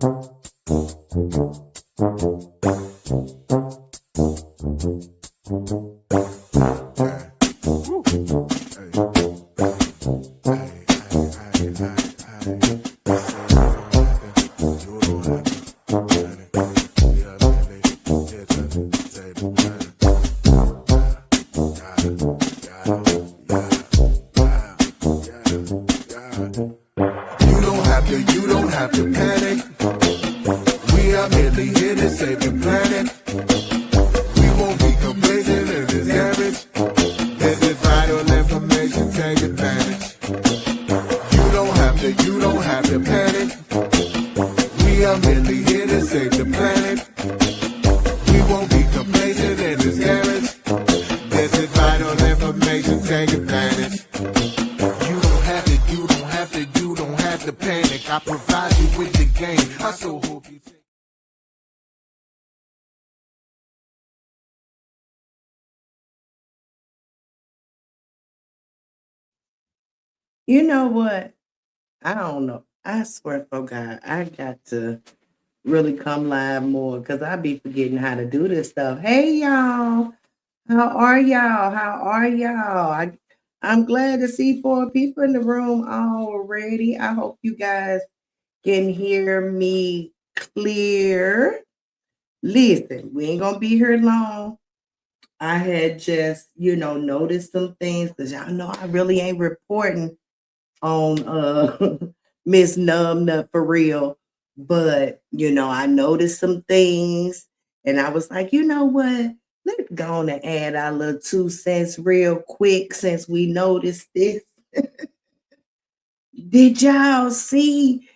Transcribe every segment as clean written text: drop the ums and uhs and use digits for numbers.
You don't have to panic. We are merely here to save the planet. We won't be complacent in this garbage. This is vital information, take advantage. You don't have to panic. We are merely here to save the planet. We won't be complacent in this garbage. This is vital information, take advantage. You don't have to panic. I provide you with the game. I so hope you take. You know what? I don't know. I swear for God, I got to really come live more because I be forgetting how to do this stuff. Hey y'all, how are y'all? How are y'all? I'm glad to see 4 people in the room already. I hope you guys can hear me clear. Listen, we ain't gonna be here long. I had just, noticed some things because y'all know I really ain't reporting on Miss Numbnut for real. But I noticed some things and I was like, you know what? Let's go on and add our little 2 cents real quick since we noticed this. Did y'all see?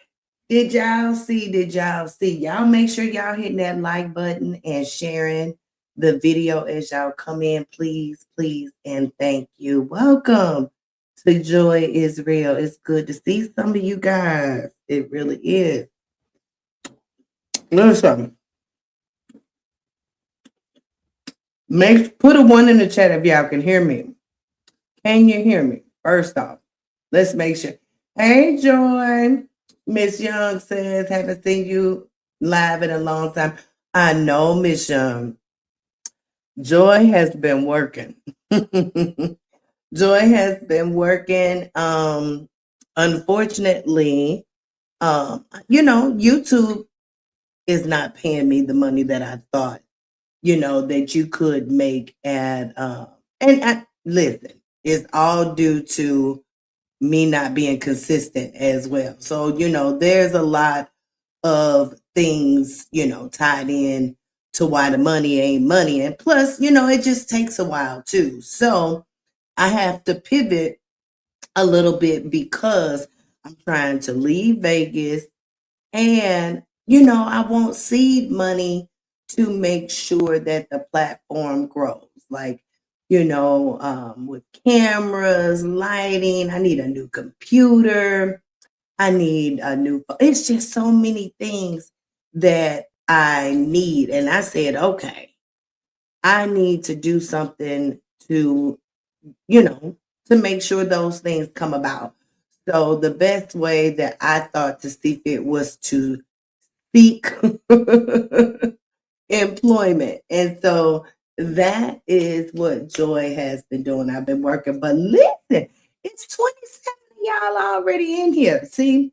Did y'all see? Did y'all see? Y'all make sure y'all hitting that like button and sharing the video as y'all come in, please, please, and thank you. Welcome to Joy is Real. It's good to see some of you guys. It really is. Listen, put a 1 in the chat if y'all can hear me. Can you hear me? First off, let's make sure. Hey, Joy. Miss Young says, haven't seen you live in a long time. I know, Miss Young. Joy has been working. Joy has been working. Unfortunately, YouTube is not paying me the money that I thought, that you could make at listen, it's all due to me not being consistent as well. So, there's a lot of things, tied in to why the money ain't money. And plus, it just takes a while too. So I have to pivot a little bit because I'm trying to leave Vegas and, I want seed money to make sure that the platform grows. Like, with cameras, lighting, I need a new computer. I need a new, it's just so many things that I need. And I said, okay, I need to do something to, to make sure those things come about. So the best way that I thought to see it was to seek employment. And so that is what Joy has been doing. I've been working, but listen, it's 27 y'all already in here. See,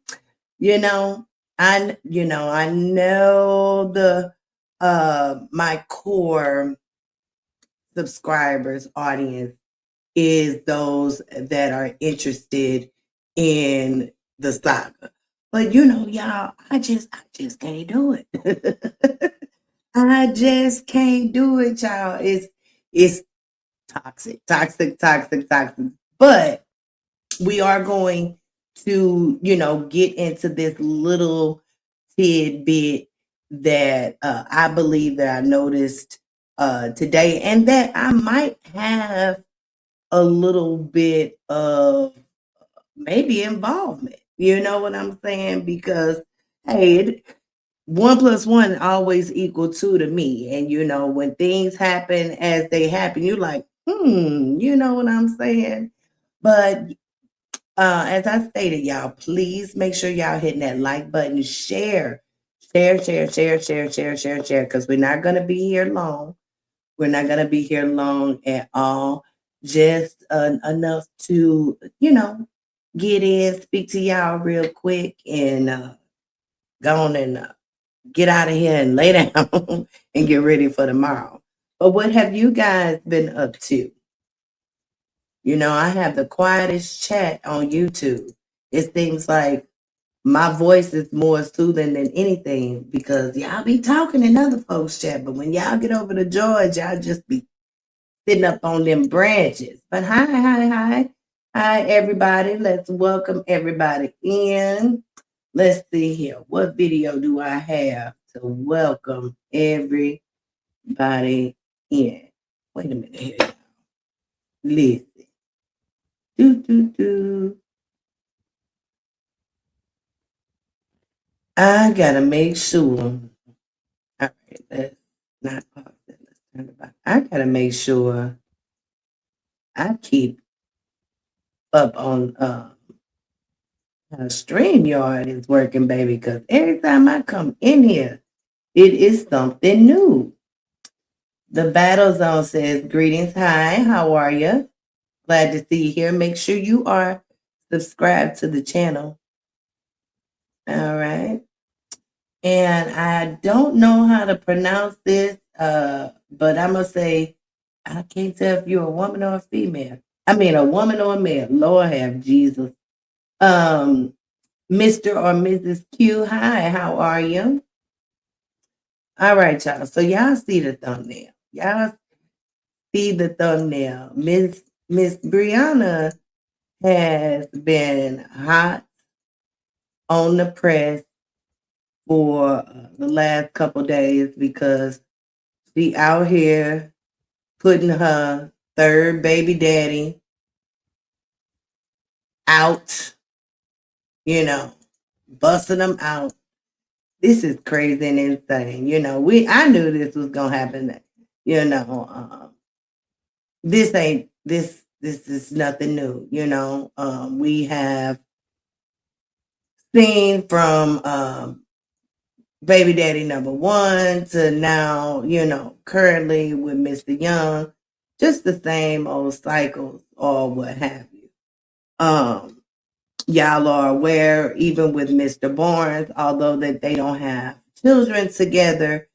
I know the my core subscribers audience is those that are interested in the saga. But y'all, I just can't do it. I just can't do it, y'all. It's toxic, toxic, toxic, toxic. But we are going to, get into this little tidbit that I believe that I noticed today, and that I might have a little bit of maybe involvement. You know what I'm saying? Because hey, 1 + 1 always equal 2 to me. And when things happen as they happen, you're like, you know what I'm saying? But as I stated, y'all, please make sure y'all hitting that like button, share Share, share, share, share, share, share, share, because we're not going to be here long. We're not going to be here long at all. Just enough to, get in, speak to y'all real quick, and go on and get out of here and lay down and get ready for tomorrow. But what have you guys been up to? I have the quietest chat on YouTube. It seems like my voice is more soothing than anything because y'all be talking in other folks' chat, but when y'all get over to George, y'all just be sitting up on them branches. But hi, hi, hi. Hi, everybody. Let's welcome everybody in. Let's see here. What video do I have to welcome everybody in? Wait a minute here. Listen. Do, do, do. I got to make sure. All right, let's not pause it. Let's turn it back. I got to make sure I keep up on StreamYard is working, baby, because every time I come in here, it is something new. The Battle Zone says, greetings. Hi, how are you? Glad to see you here. Make sure you are subscribed to the channel. All right. And I don't know how to pronounce this, but I'm going to say, I can't tell if you're a woman or a female. I mean, a woman or a male. Lord have Jesus. Mr. or Mrs. Q, hi, how are you? All right, y'all. So y'all see the thumbnail. Y'all see the thumbnail. Miss Briana has been hot on the press for the last couple days because she out here putting her third baby daddy out, busting them out. This is crazy and insane. I knew this was gonna happen. This is nothing new. We have seen from baby daddy number one to now, currently with Mr. Young, just the same old cycles or what have you. Y'all are aware, even with Mr. Barnes, although that they don't have children together,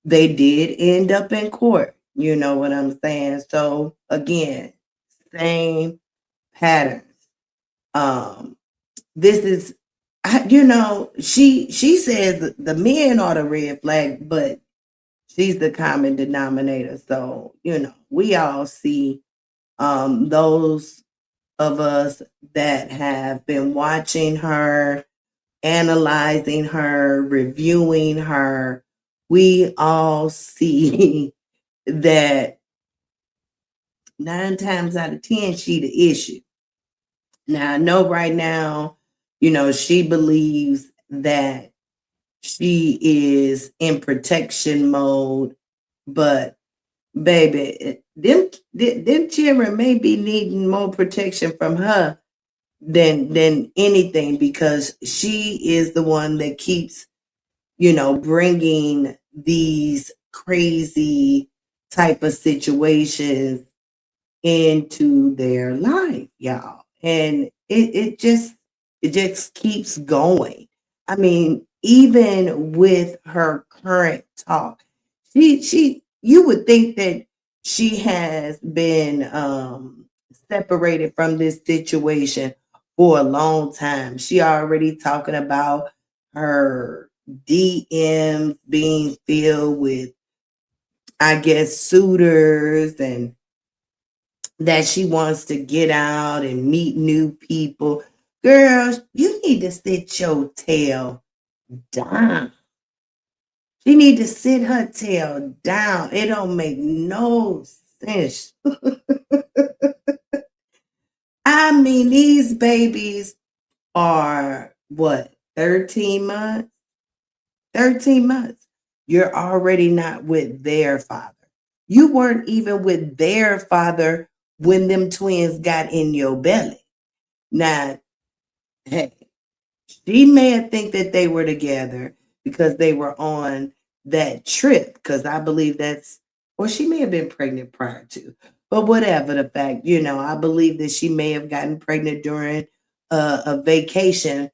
they did end up in court. You know what I'm saying? So again, same patterns. This is, she says the men are the red flag, but she's the common denominator. So, we all see those of us that have been watching her, analyzing her, reviewing her, we all see that 9 times out of 10, she the issue. Now, I know right now, she believes that she is in protection mode, but baby, them children may be needing more protection from her than anything because she is the one that keeps, bringing these crazy type of situations into their life, y'all. And it just keeps going. I mean, even with her current talk, you would think that she has been separated from this situation for a long time. She already talking about her DMs being filled with, I guess, suitors, and that she wants to get out and meet new people. Girls, you need to sit your tail down. She need to sit her tail down. It don't make no sense. I mean, these babies are what, 13 months? 13 months. You're already not with their father. You weren't even with their father when them twins got in your belly. Now, hey, she may think that they were together because they were on that trip. Because I believe that's, or she may have been pregnant prior to, but whatever the fact, I believe that she may have gotten pregnant during a vacation.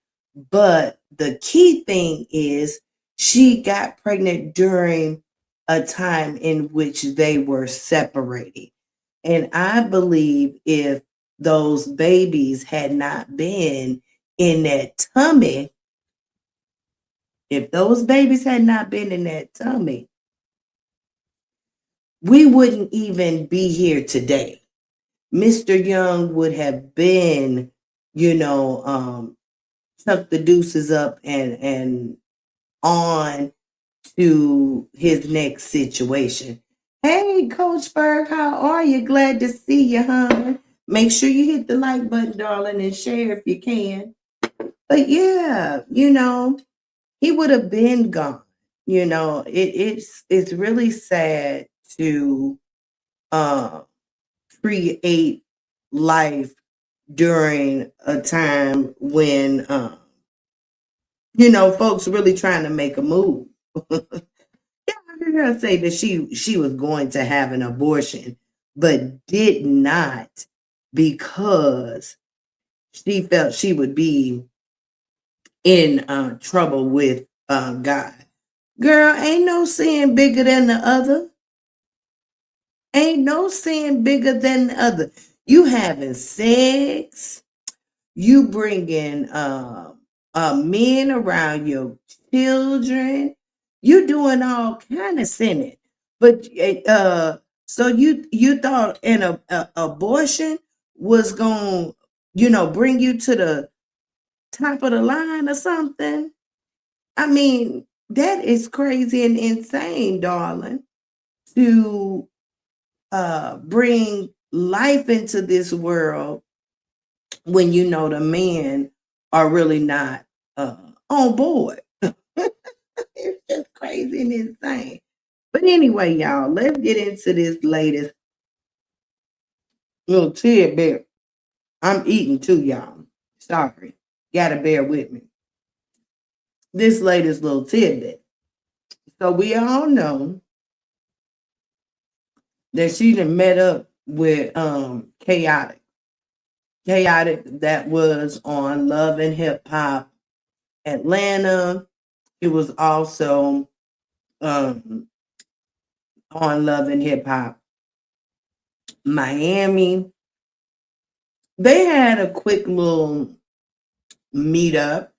But the key thing is she got pregnant during a time in which they were separating. And I believe if those babies had not been in that tummy, if those babies had not been in that tummy, we wouldn't even be here today. Mr. Young would have been, tuck the deuces up and on to his next situation. Hey, Coach Berg, how are you? Glad to see you, hon. Make sure you hit the like button, darling, and share if you can. But yeah, he would have been gone. It's really sad to uh, create life during a time when folks really trying to make a move. Yeah, I heard her say that she was going to have an abortion, but did not because she felt she would be in trouble with God. Girl, ain't no sin bigger than the other. Ain't no sin bigger than the other. You having sex, you bringing men around your children, you doing all kind of sinning. But so you thought an abortion was going, bring you to the top of the line or something? I mean, that is crazy and insane, darling, to bring life into this world when the men are really not on board. It's just crazy and insane. But anyway, y'all, let's get into this latest little tidbit. I'm eating too, y'all. Sorry. Gotta bear with me. This latest little tidbit. So we all know that she done met up with Chaotic. Chaotic, that was on Love and Hip Hop Atlanta. It was also um, on Love and Hip Hop Miami. They had a quick little meetup,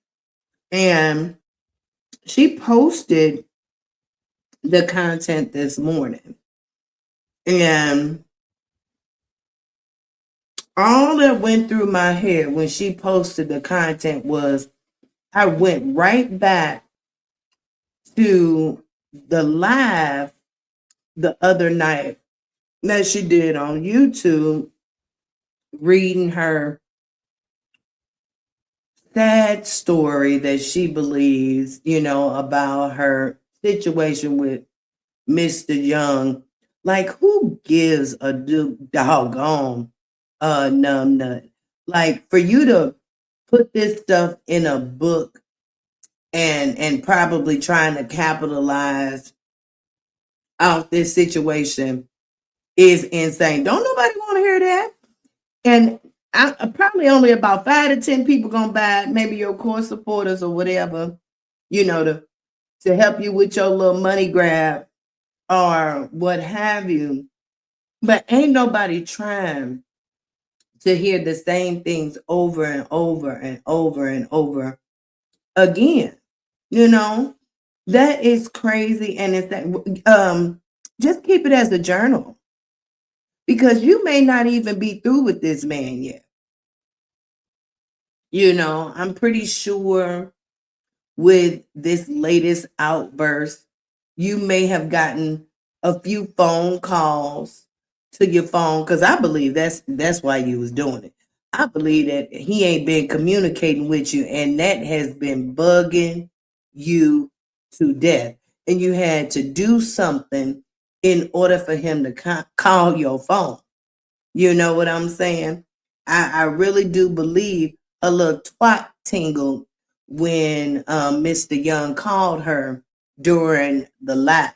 and she posted the content this morning. And all that went through my head when she posted the content was I went right back to the live the other night that she did on YouTube, reading her sad story that she believes, about her situation with Mr. Young. Like, who gives a doggone numb nut? Like, for you to put this stuff in a book and probably trying to capitalize out this situation is insane. Don't nobody want to hear that. And probably only about 5 to 10 people gonna buy it, maybe your core supporters or whatever, to help you with your little money grab or what have you. But ain't nobody trying to hear the same things over and over and over and over again. That is crazy. And it's that just keep it as a journal, because you may not even be through with this man yet. I'm pretty sure with this latest outburst, you may have gotten a few phone calls to your phone, because I believe that's why you was doing it. I believe that he ain't been communicating with you, and that has been bugging you to death. And you had to do something in order for him to call your phone. You know what I'm saying? I really do believe a little twat tingle when Mr. Young called her during the live.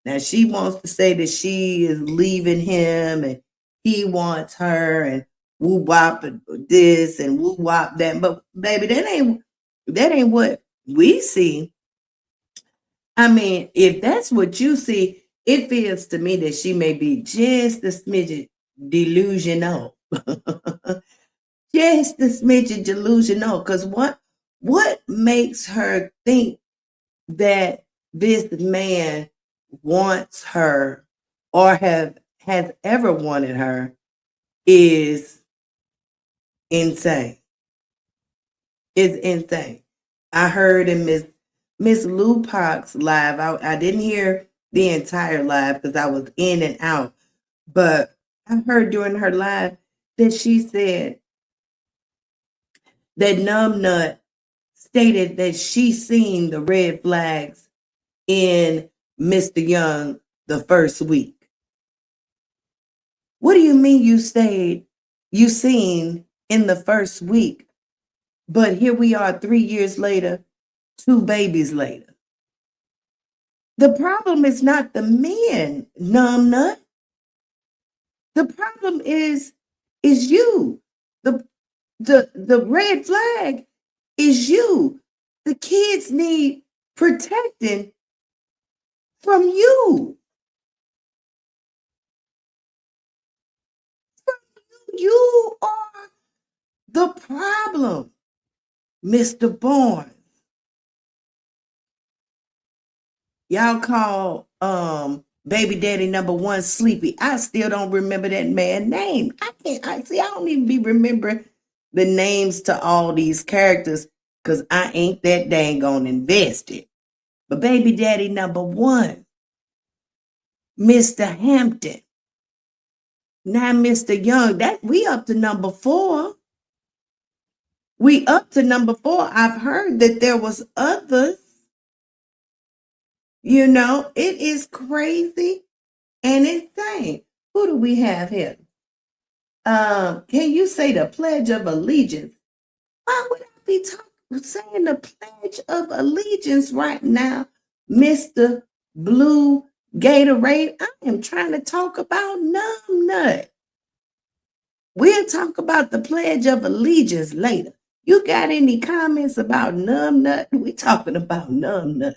Now she wants to say that she is leaving him and he wants her and woo wop this and woo wop that. But baby, that ain't what we see. I mean, if that's what you see, it feels to me that she may be just a smidget delusional. Just a smidget delusional. Because what makes her think that this man wants her or has ever wanted her is insane. It's insane. I heard in Miss Lupac's live. I didn't hear the entire live because I was in and out, but I heard during her live that she said that Numbnut stated that she seen the red flags in Mr. Young the first week. What do you mean you seen in the first week? But here we are 3 years later, 2 babies later. The problem is not the men, Numbnut. The problem is you. The red flag is you. The kids need protecting from you. You are the problem, Mr. Bourne. Y'all call baby daddy number one Sleepy. I still don't remember that man's name. I don't even be remembering the names to all these characters because I ain't that dang on invested. But baby daddy number one, Mr. Hampton. Now Mr. Young, that we up to number 4. We up to number 4. I've heard that there was others. You know, it is crazy and insane. Who do we have here? Can you say the Pledge of Allegiance? Why would I be saying the Pledge of Allegiance right now, Mr. Blue Gatorade? I am trying to talk about Numbnut. We'll talk about the Pledge of Allegiance later. You got any comments about Numbnut? We talking about Numbnut.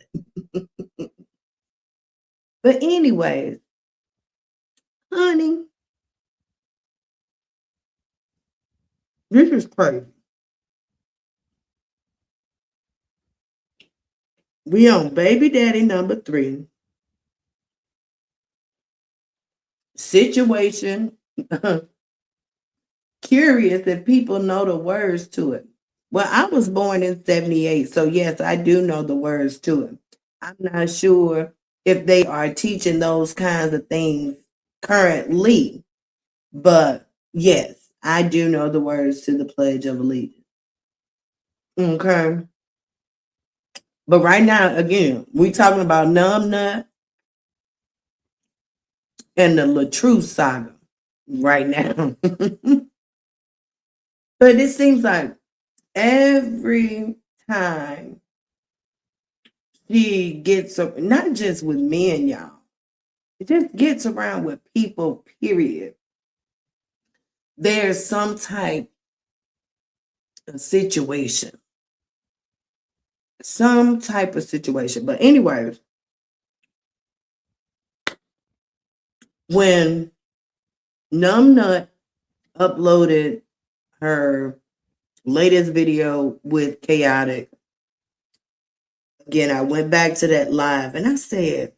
But anyways, honey, this is crazy. We on baby daddy number 3. Situation. Curious if people know the words to it. Well, I was born in 78, so yes, I do know the words to it. I'm not sure if they are teaching those kinds of things currently, but yes, I do know the words to the Pledge of Allegiance. Okay. But right now, again, we talking about Numbnut and the LaTruth saga right now. But it seems like every time she gets not just with men, y'all, it just gets around with people, period. There's some type of situation. Some type of situation. But anyways, when Numbnut uploaded her latest video with Chaotic, again, I went back to that live and I said,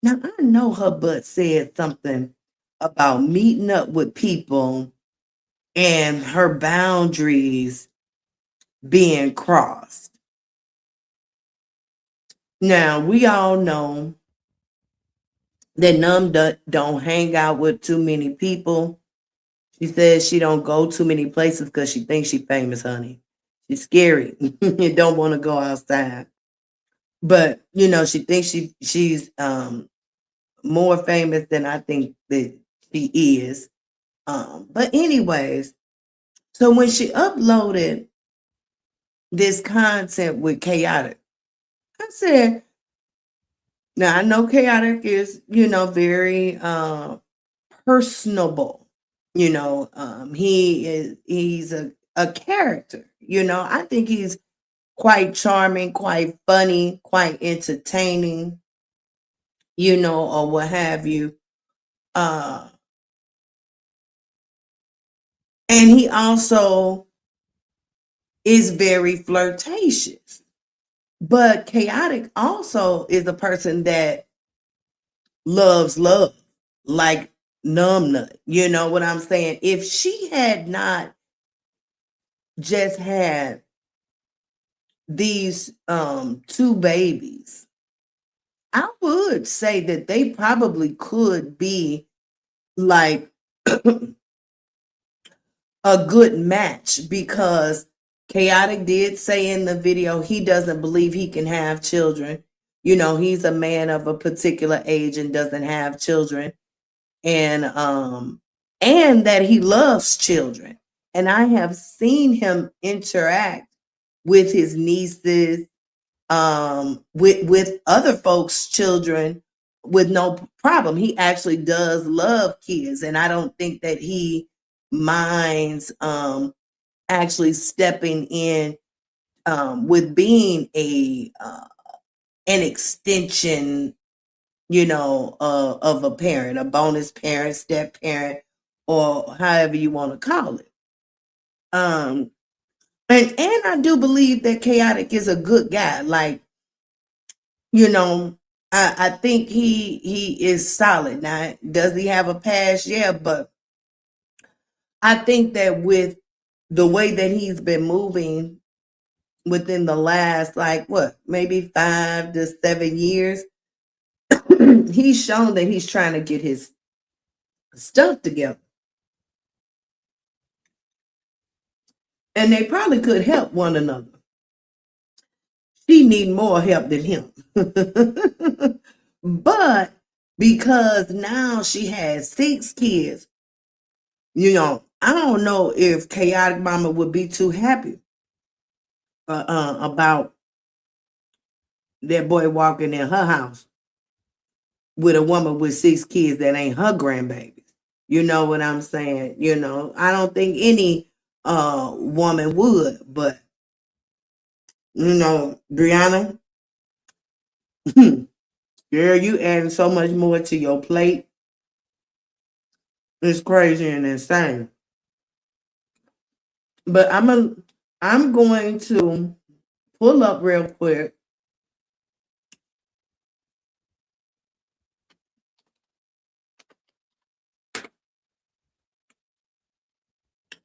now I know her butt said something about meeting up with people and her boundaries being crossed. Now, we all know that Numbnut don't hang out with too many people. She says she don't go too many places because she thinks she's famous, honey. She's scary. You don't want to go outside. But, you know, she thinks she's more famous than I think that she is. But anyways, so when she uploaded this content with Chaotic. I said, now I know Chaotic is, very personable. He's a character. I think he's quite charming, quite funny, quite entertaining, or what have you. Uh and he also is very flirtatious. But Chaotic also is a person that loves love, like numbnut. You know what I'm saying? If she had not just had these two babies, I would say that they probably could be like a good match, because Chaotic did say in the video he doesn't believe he can have children. He's a man of a particular age and doesn't have children. And that he loves children. And I have seen him interact with his nieces, with other folks' children with no problem. He actually does love kids, and I don't think that he minds actually stepping in with being an extension, of a parent, a bonus parent, step parent, or however you want to call it. Um, and I do believe that Chaotic is a good guy. Like, I think he is solid. Now, does he have a past? Yeah, but I think that with the way that he's been moving within the last, like, what, maybe 5 to 7 years, he's shown that he's trying to get his stuff together. And they probably could help one another. She need more help than him. But because now she has 6 kids, I don't know if Chaotic Mama would be too happy about that boy walking in her house with a woman with 6 kids that ain't her grandbabies. You know what I'm saying? I don't think any woman would, but Briana, girl, you adding so much more to your plate. It's crazy and insane. But I'm going to pull up real quick.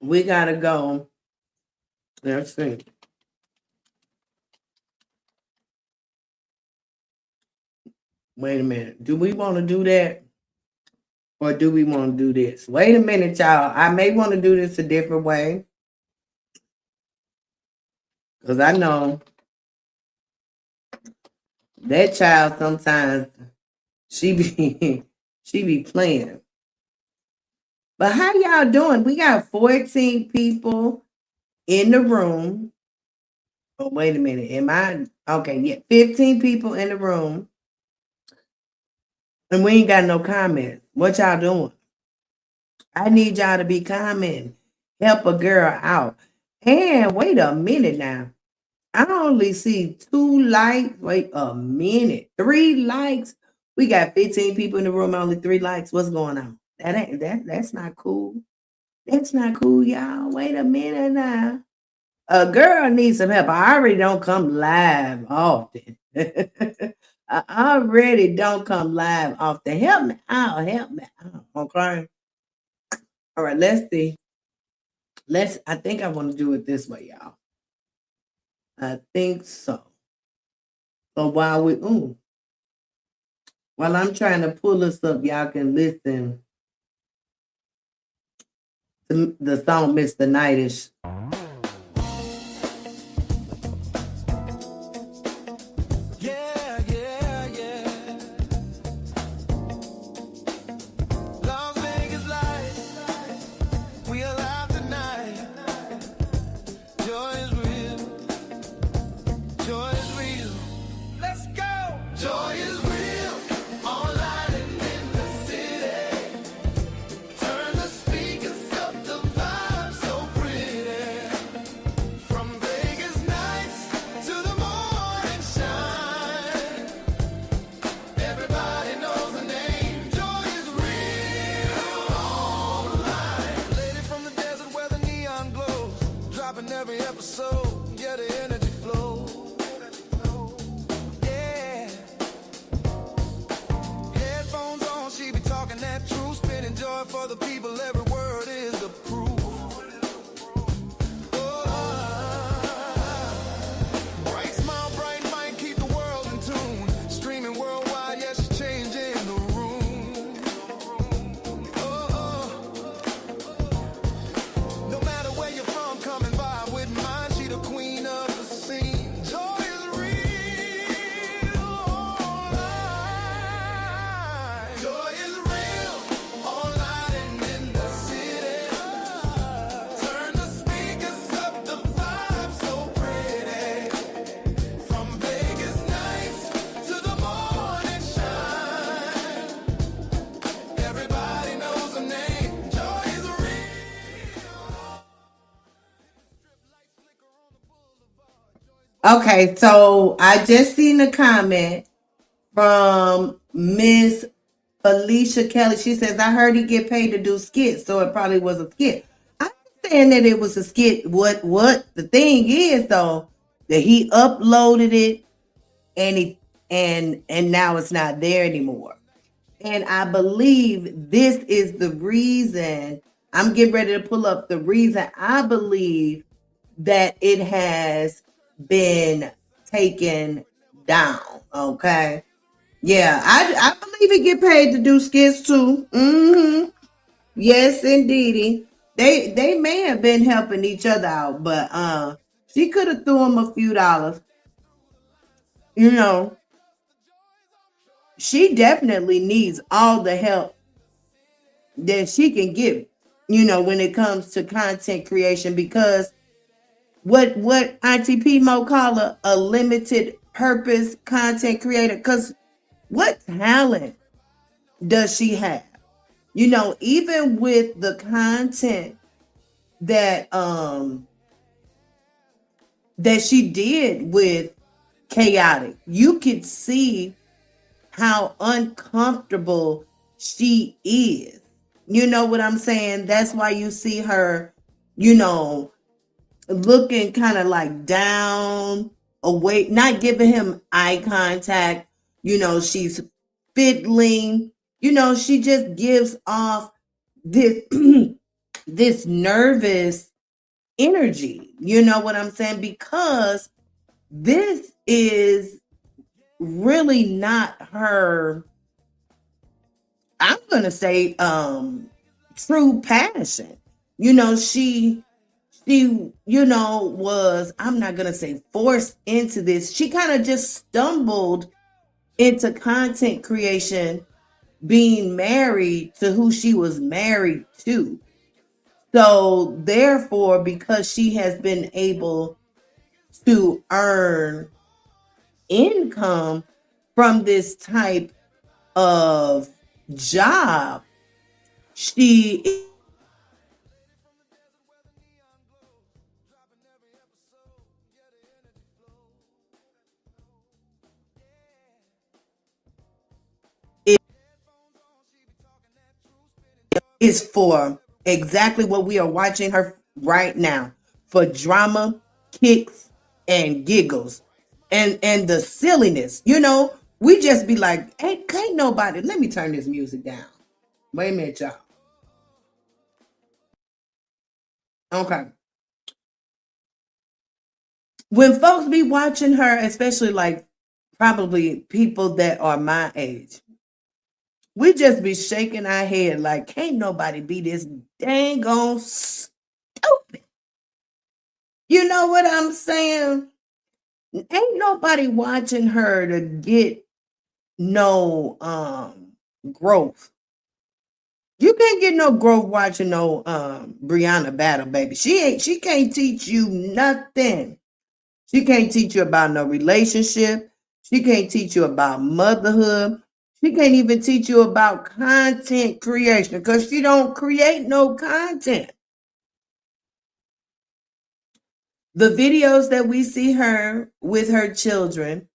We gotta go. Let's see. Wait a minute. Do we want to do that? Or do we want to do this? Wait a minute, y'all. I may want to do this a different way. Because I know that child sometimes she be she be playing. But how y'all doing? We got 14 people in the room. Oh, wait a minute. Am I okay? Yeah, 15 people in the room. And we ain't got no comments. What y'all doing? I need y'all to be commenting. Help a girl out. And wait a minute now. I only see 2 likes. Wait a minute. 3 likes. We got 15 people in the room, only 3 likes. What's going on? That's not cool. That's not cool, y'all. Wait a minute now. A girl needs some help. I already don't come live often. I already don't come live often. Help me out. Help me out. Okay. All right, let's see. I think I want to do it this way, y'all. I think so. So while I'm trying to pull this up, y'all can listen to the song Mr. Nightish. joy for the people, every word is the proof. Bright smile, bright mind, keep the world in tune. Streaming worldwide, yes, she's changing the room. No matter where you're from, come and vibe with mine. She the queen of the scene. Joy is real online. Joy is real online and in the city. Turn the speakers up, the vibe so pretty. From Vegas nights to the morning shine. Everybody knows her name. Joy is real. Okay, so I just seen a comment from Miss Felicia Kelly. She says, I heard he get paid to do skits, so it probably was a skit. I'm saying that it was a skit. What the thing is though, that he uploaded it and now it's not there anymore. And I believe this is the reason. I'm getting ready to pull up the reason I believe that it has been taken down. Okay. Yeah, I believe he get paid to do skits too. Yes, indeedy. They may have been helping each other out, but she could have threw him a few dollars. You know, she definitely needs all the help that she can give, when it comes to content creation, because what ITP Mo call a limited purpose content creator, because what talent does she have? Even with the content that she did with Chaotic, you could see how uncomfortable she is. You know what I'm saying? That's why you see her, looking kind of like down, away, not giving him eye contact. She's fiddling. She just gives off this this nervous energy. You know what I'm saying? Because this is really not her, I'm gonna say, true passion. She was, I'm not gonna say forced into this. She kind of just stumbled into content creation, being married to who she was married to. So therefore, because she has been able to earn income from this type of job, she is for exactly what we are watching her right now, for drama, kicks, and giggles, and the silliness. We just be like, hey, can't nobody. Let me turn this music down. Wait a minute, y'all. Okay. When folks be watching her, especially like probably people that are my age, we just be shaking our head like, can't nobody be this dang on stupid. You know what I'm saying? Ain't nobody watching her to get no growth. You can't get no growth watching no Briana battle, baby. She can't teach you nothing. She can't teach you about no relationship. She can't teach you about motherhood. She can't even teach you about content creation because she don't create no content. The videos that we see her with her children,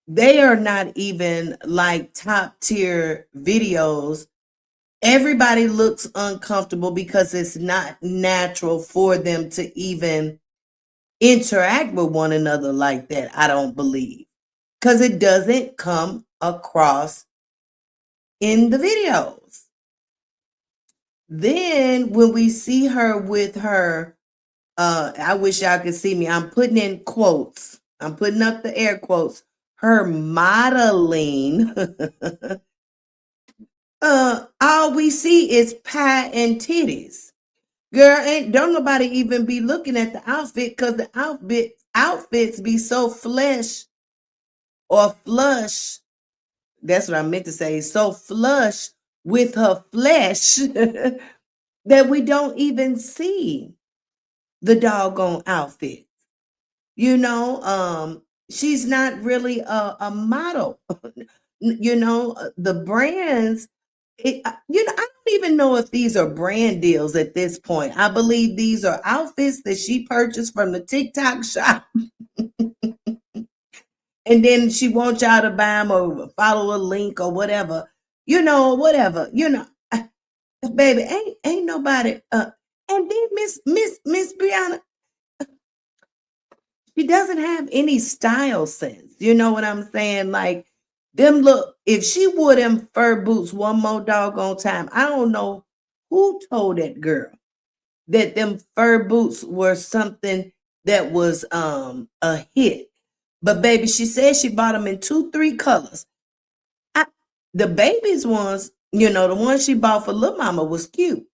they are not even like top tier videos. Everybody looks uncomfortable because it's not natural for them to even interact with one another like that, I don't believe. Because it doesn't come across in the videos. Then when we see her with her, I wish y'all could see me. I'm putting in quotes. I'm putting up the air quotes. Her modeling. All we see is pie and titties. Girl, ain't don't nobody even be looking at the outfit because the outfits be so flesh or flush. That's what I meant to say. So flush with her flesh that we don't even see the doggone outfit. She's not really a model. The brands, I don't even know if these are brand deals at this point. I believe these are outfits that she purchased from the TikTok shop. And then she wants y'all to buy them or follow a link or whatever, whatever, baby, ain't nobody, and then Miss Briana, she doesn't have any style sense. You know what I'm saying? Like if she wore them fur boots one more doggone time, I don't know who told that girl that them fur boots were something that was a hit. But baby, she said she bought them in 2-3 colors. The baby's ones, the one she bought for little mama was cute.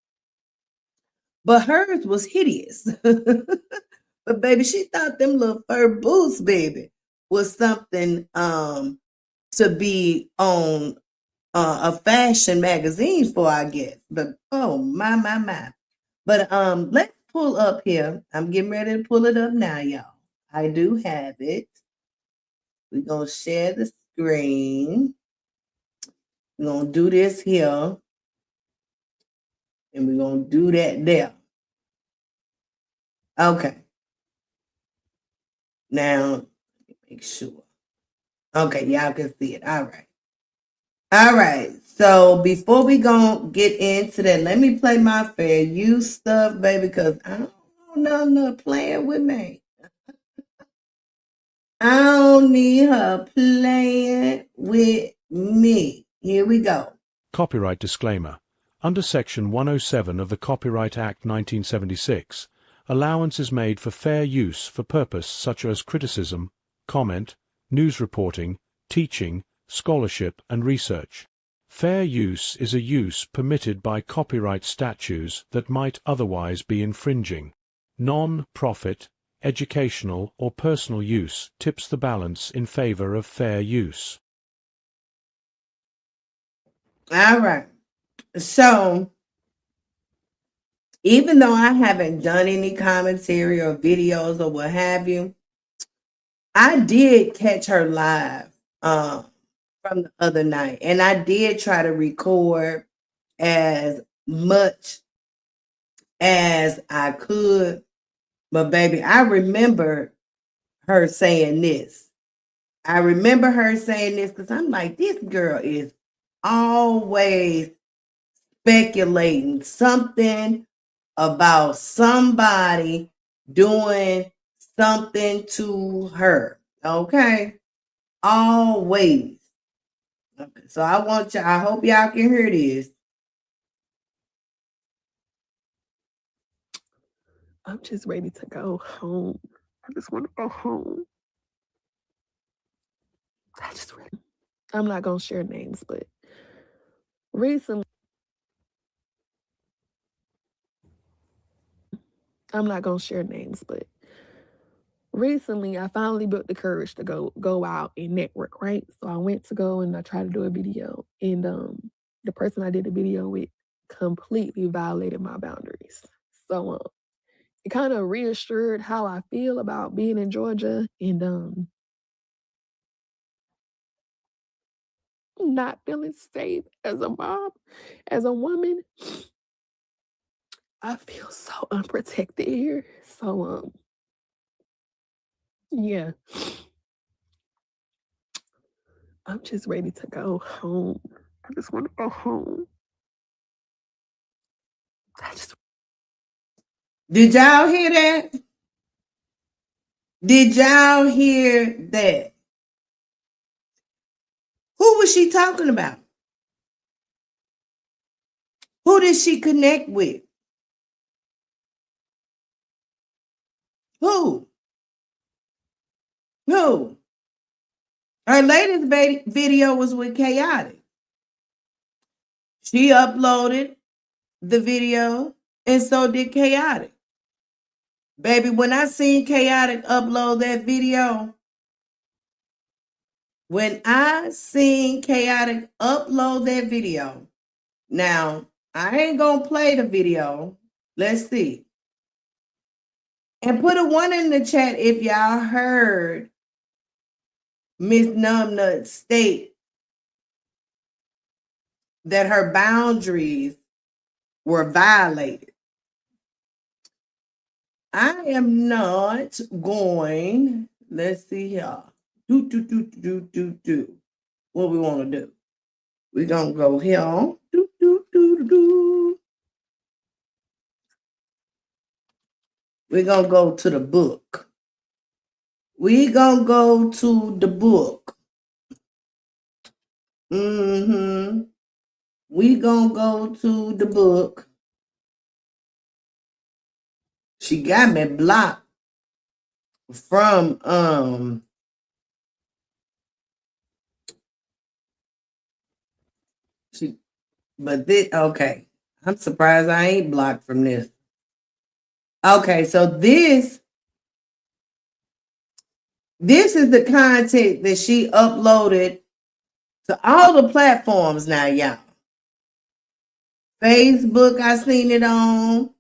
But hers was hideous. But baby, she thought them little fur boots, baby, was something to be on a fashion magazine for, I guess. But oh my. But let's pull up here. I'm getting ready to pull it up now, y'all. I do have it. We're gonna share the screen. We're gonna do this here. And we're gonna do that there. Okay. Now, make sure. Okay, y'all can see it. All right. All right. So before we gonna get into that, let me play my fair use stuff, baby, because I don't know no playing with me. I don't need her playing with me. Here we go. Copyright disclaimer. Under Section 107 of the Copyright Act 1976, allowance is made for fair use for purpose such as criticism, comment, news reporting, teaching, scholarship, and research. Fair use is a use permitted by copyright statutes that might otherwise be infringing. Non-profit, educational, or personal use tips the balance in favor of fair use. All right. So even though I haven't done any commentary or videos or what have you, I did catch her live from the other night, and I did try to record as much as I could. But baby, I remember her saying this. I remember her saying this because I'm like, this girl is always speculating something about somebody doing something to her. Okay. Always. Okay. So I hope y'all can hear this. I'm just ready to go home. I just want to go home. I'm not gonna share names, but recently, I'm not gonna share names, but recently I finally built the courage to go out and network, right? So I went to go and I tried to do a video, and the person I did the video with completely violated my boundaries. So it kind of reassured how I feel about being in Georgia and not feeling safe as a mom, as a woman. I feel so unprotected here. So yeah. I'm just ready to go home. I just want to go home. Did y'all hear that? Did y'all hear that? Who was she talking about? Who did she connect with? Who? Who? Her latest video was with Chaotic. She uploaded the video, and so did Chaotic. Baby, when I seen Chaotic upload that video, now I ain't gonna play the video. Let's see. And put a 1 in the chat if y'all heard Miss Numbnut state that her boundaries were violated. I am not going, let's see here. What we want to do? We're going to go here. We're going to go to the book. We're going to go to the book. We're going to go to the book. She got me blocked from okay. I'm surprised I ain't blocked from this. Okay, so this is the content that she uploaded to all the platforms now, y'all. Facebook, I seen it on.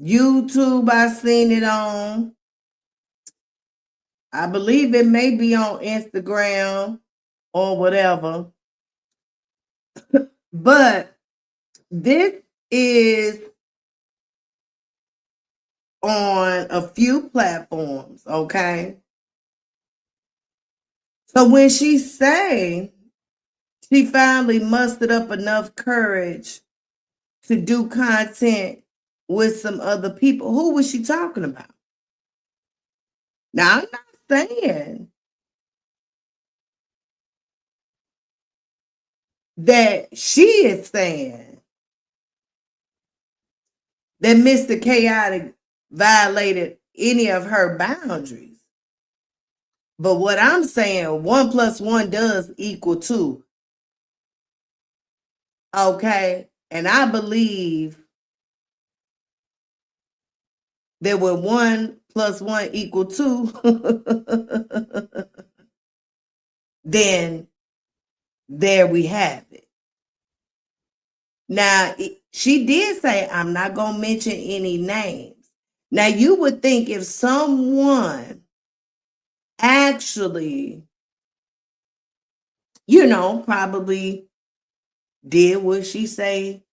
YouTube, I seen it on. I believe it may be on Instagram or whatever. But this is on a few platforms, okay? So when she say she finally mustered up enough courage to do content with some other people, who was she talking about? Now, I'm not saying that she is saying that Mr. Chaotic violated any of her boundaries. But what I'm saying, 1 + 1 does equal 2. Okay? And I believe that when 1 + 1 = 2, then there we have it. Now, she did say, I'm not going to mention any names. Now, you would think if someone actually, probably did what she say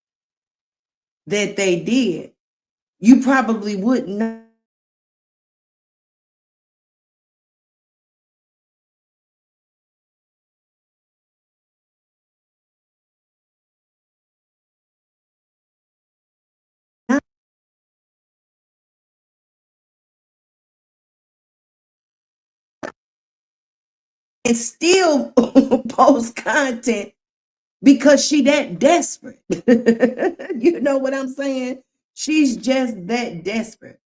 that they did, you probably wouldn't know. And still post content because she that desperate. You know what I'm saying? She's just that desperate.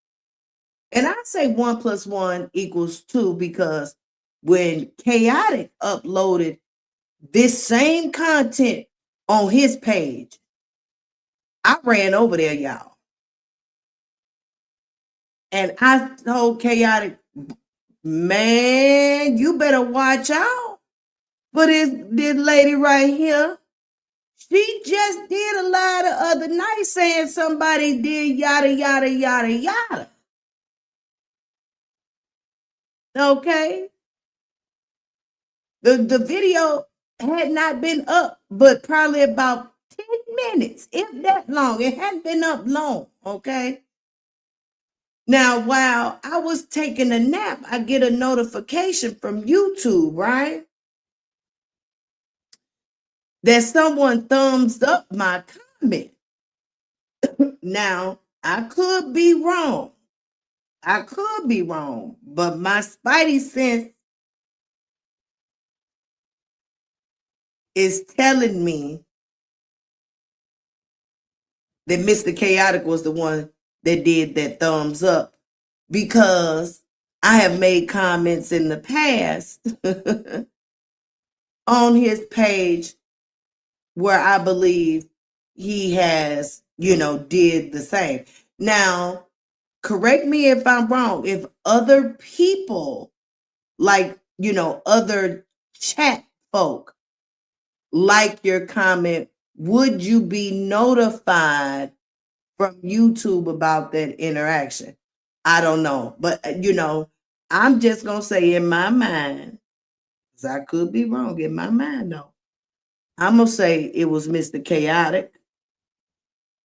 And I say 1 + 1 = 2 because when Chaotic uploaded this same content on his page, I ran over there, y'all. And I told Chaotic, man, you better watch out for this lady right here. She just did a lie the other night saying somebody did yada, yada, yada, yada. Okay? The video had not been up, but probably about 10 minutes, if that long. It hadn't been up long, okay? Now, while I was taking a nap, I get a notification from YouTube, right? That someone thumbs up my comment. Now, I could be wrong. But my spidey sense is telling me that Mr. Chaotic was the one that did that thumbs up, because I have made comments in the past on his page where I believe he has, did the same. Now, correct me if I'm wrong. If other people, like, other chat folk, like your comment, would you be notified from YouTube about that interaction? I don't know. But, I'm just going to say in my mind, because I could be wrong in my mind, though. I'm going to say it was Mr. Chaotic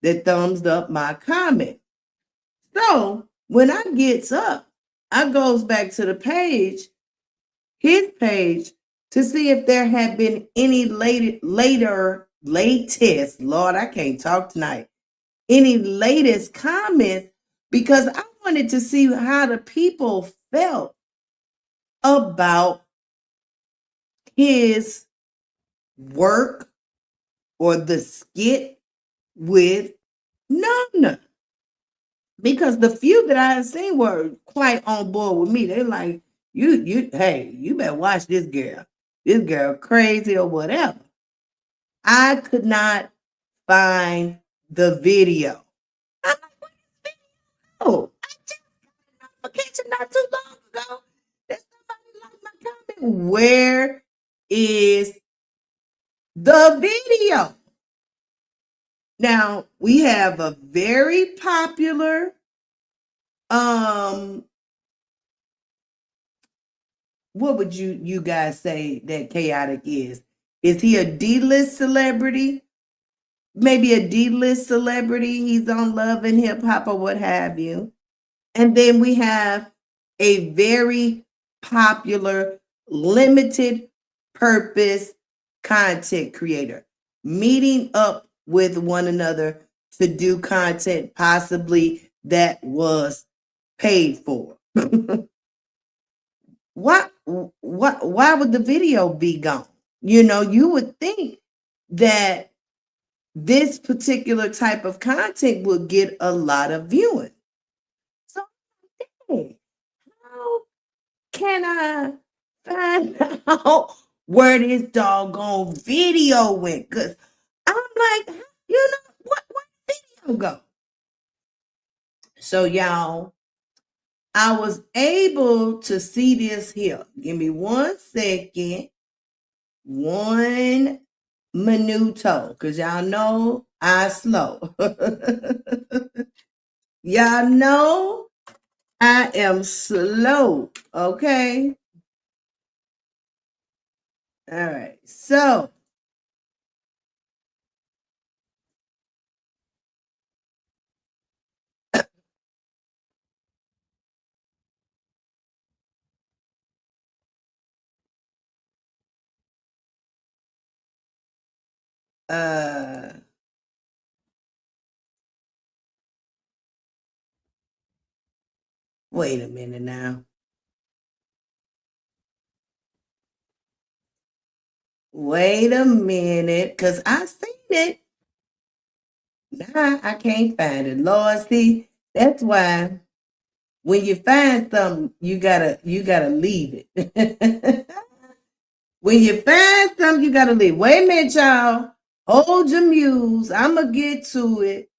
that thumbs up my comment. So when I gets up, I goes back to the page, his page, to see if there had been any latest, Lord, I can't talk tonight, any latest comments, because I wanted to see how the people felt about his work or the skit with Nona. Because the few that I had seen were quite on board with me. They're like, hey, you better watch this girl. This girl crazy or whatever. I could not find the video. I'm like, what is the video? I just got a notification not too long ago that somebody liked my comment. Where is the video? Now, we have a very popular what would you guys say that Chaotic is? Is he a D-list celebrity? Maybe a D-list celebrity. He's on Love and Hip Hop or what have you. And then we have a very popular limited purpose content creator meeting up with one another to do content possibly that was paid for. Why would the video be gone? You would think that this particular type of content would get a lot of viewing. So, hey, how can I find out where this doggone video went? Because I'm like, where did the video go? So, y'all, I was able to see this here. Give me 1 second. 1 minuto, because y'all know I slow. Y'all know I am slow, okay? All right, so wait a minute now. Wait a minute, because I seen it. Nah, I can't find it. Lord, see, that's why when you find something, you gotta leave it. When you find something, you gotta leave. Wait a minute, y'all. Hold your muse. I'ma get to it.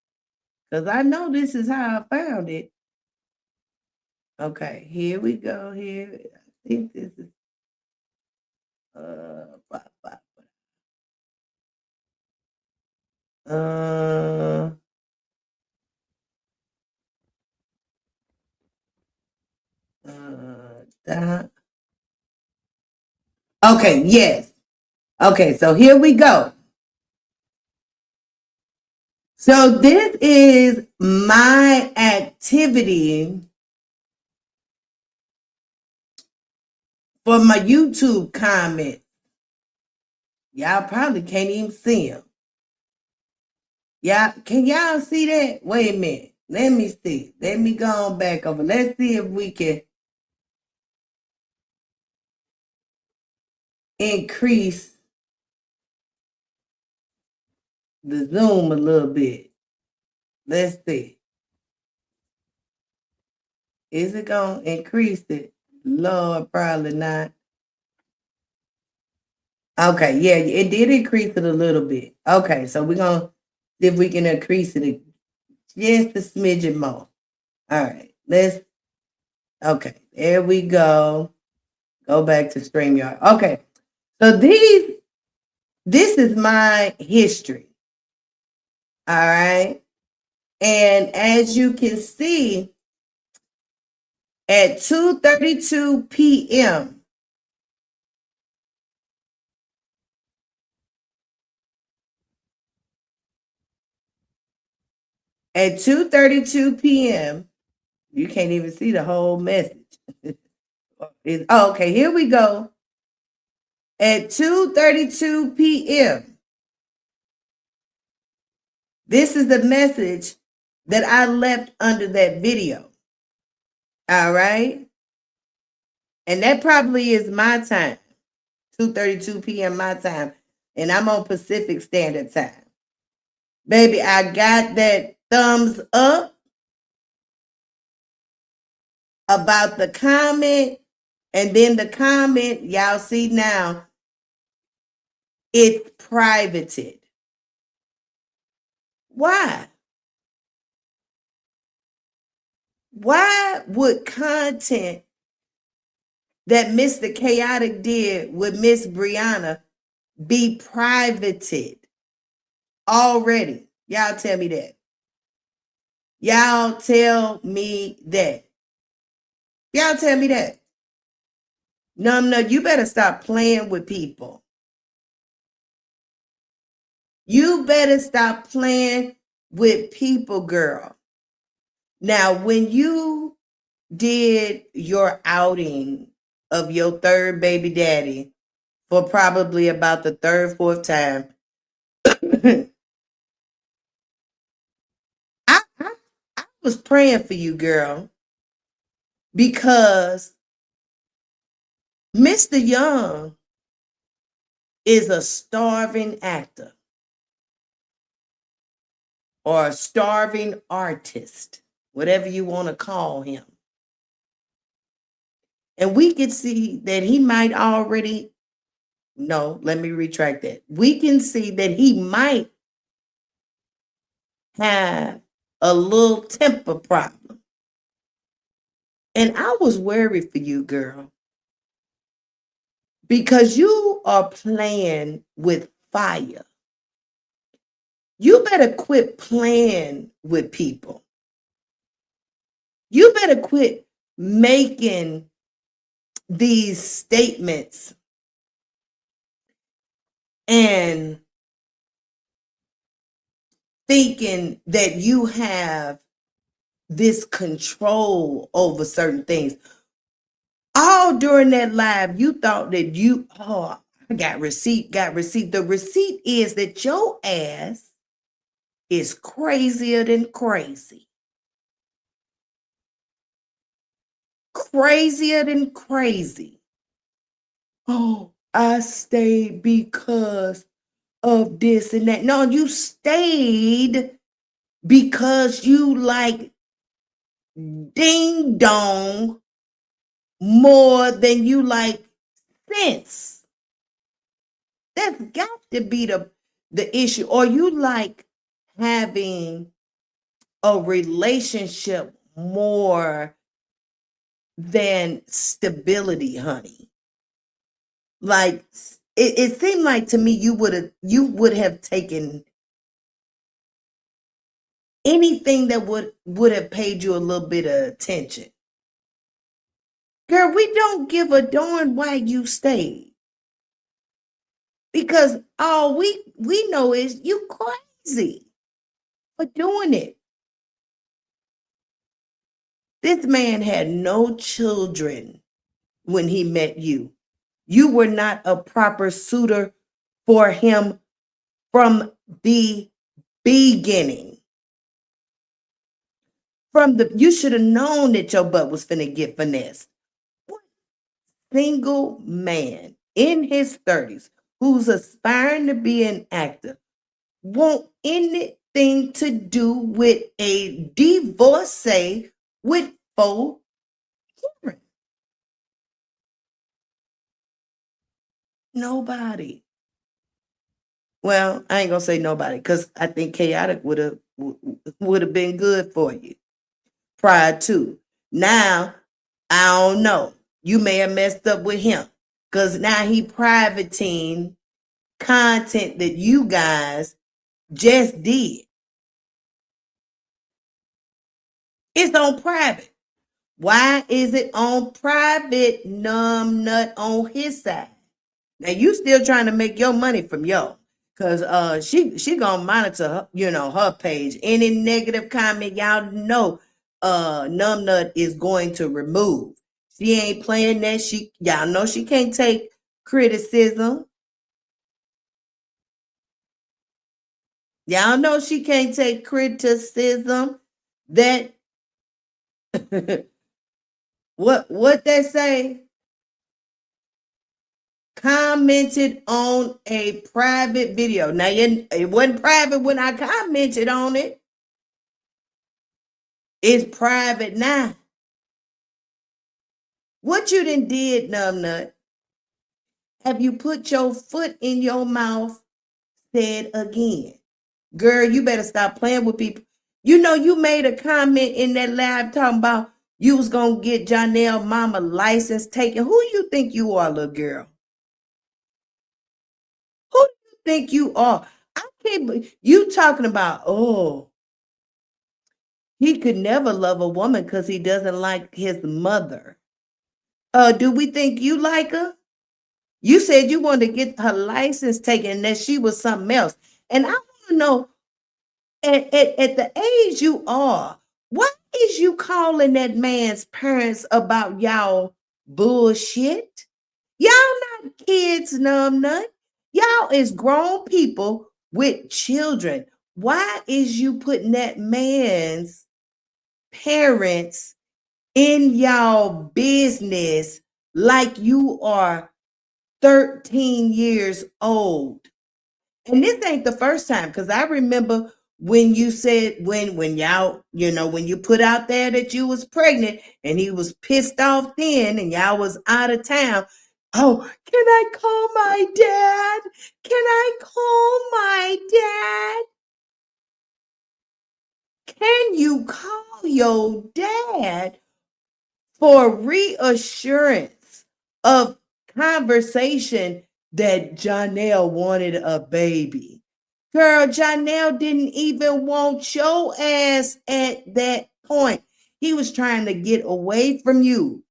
Because I know this is how I found it. Okay, here we go. Here. I think this is blah, blah, blah. Okay, yes. Okay, so here we go. So this is my activity for my YouTube comment. Y'all probably can't even see them. Can y'all see that? Wait a minute. Let me see. Let me go on back over. Let's see if we can increase the zoom a little bit. Let's see. Is it going to increase it? Lord, probably not. Okay, yeah, it did increase it a little bit. Okay, so we're going to see if we can increase it just a smidgen more. All right, okay, there we go. Go back to StreamYard. Okay, so this is my history. All right, and as you can see, at 2:32 p.m., at 2:32 p.m., you can't even see the whole message. Okay, here we go. At 2:32 p.m., this is the message that I left under that video. All right? And that probably is my time, 2:32 p.m. my time, and I'm on Pacific Standard Time. Baby, I got that thumbs up about the comment, and then the comment, y'all see now, it's privated. Why? Why would content that Mr. Chaotic did with Miss Briana be privated already? Y'all tell me that. Y'all tell me that. Y'all tell me that. No, you better stop playing with people. You better stop playing with people, girl. Now, when you did your outing of your third baby daddy for probably about the third, fourth time, I was praying for you, girl, because Mr. Young is a starving actor or a starving artist, whatever you want to call him. And we could see that he might already, no, let me retract that. We can see that he might have a little temper problem. And I was worried for you, girl, because you are playing with fire. You better quit playing with people. You better quit making these statements and thinking that you have this control over certain things. All during that live, you thought that I got receipt. The receipt is that your ass is crazier than crazy. Crazier than crazy. Oh, I stayed because of this and that. No, you stayed because you like ding dong more than you like sense. That's got to be the issue. Or you like having a relationship more than stability, honey. Like it seemed like to me you would have taken anything that would have paid you a little bit of attention. Girl, we don't give a darn why you stayed. Because all we know is you crazy for doing it. This man had no children when he met you. You were not a proper suitor for him from the beginning. You should have known that your butt was finna get finessed. What single man in his 30s who's aspiring to be an actor won't end it thing to do with a divorcee with 4 children? Nobody. Well, I ain't gonna say nobody because I think chaotic would have been good for you prior to. Now, I don't know. You may have messed up with him because now he privating content that you guys just did. It's on private. Why is it on private, numb nut, on his side? Now you still trying to make your money from yo. Cause she gonna monitor her, her page. Any negative comment, y'all know Numbnut is going to remove. She ain't playing that. Y'all know she can't take criticism. Y'all know she can't take criticism. That what they say? Commented on a private video. Now it wasn't private when I commented on it. It's private now. What you done did, Numbnut? Have you put your foot in your mouth? Said again. Girl, you better stop playing with people. You know, you made a comment in that live talking about you was gonna get Janelle mama license taken. Who you think you are, little girl? Who do you think you are? I can't believe you talking about, he could never love a woman because he doesn't like his mother. Do we think you like her? You said you wanted to get her license taken and that she was something else. And I want to know, at the age you are, why is you calling that man's parents about y'all bullshit? Y'all not kids, Numbnut. Y'all is grown people with children. Why is you putting that man's parents in y'all business like you are 13 years old? And this ain't the first time, because I remember when you said when y'all, when you put out there that you was pregnant and he was pissed off then and y'all was out of town. Oh, can I call my dad? Can I call my dad? Can you call your dad for reassurance of conversation that Janelle wanted a baby? Girl, Janelle didn't even want your ass at that point. He was trying to get away from you.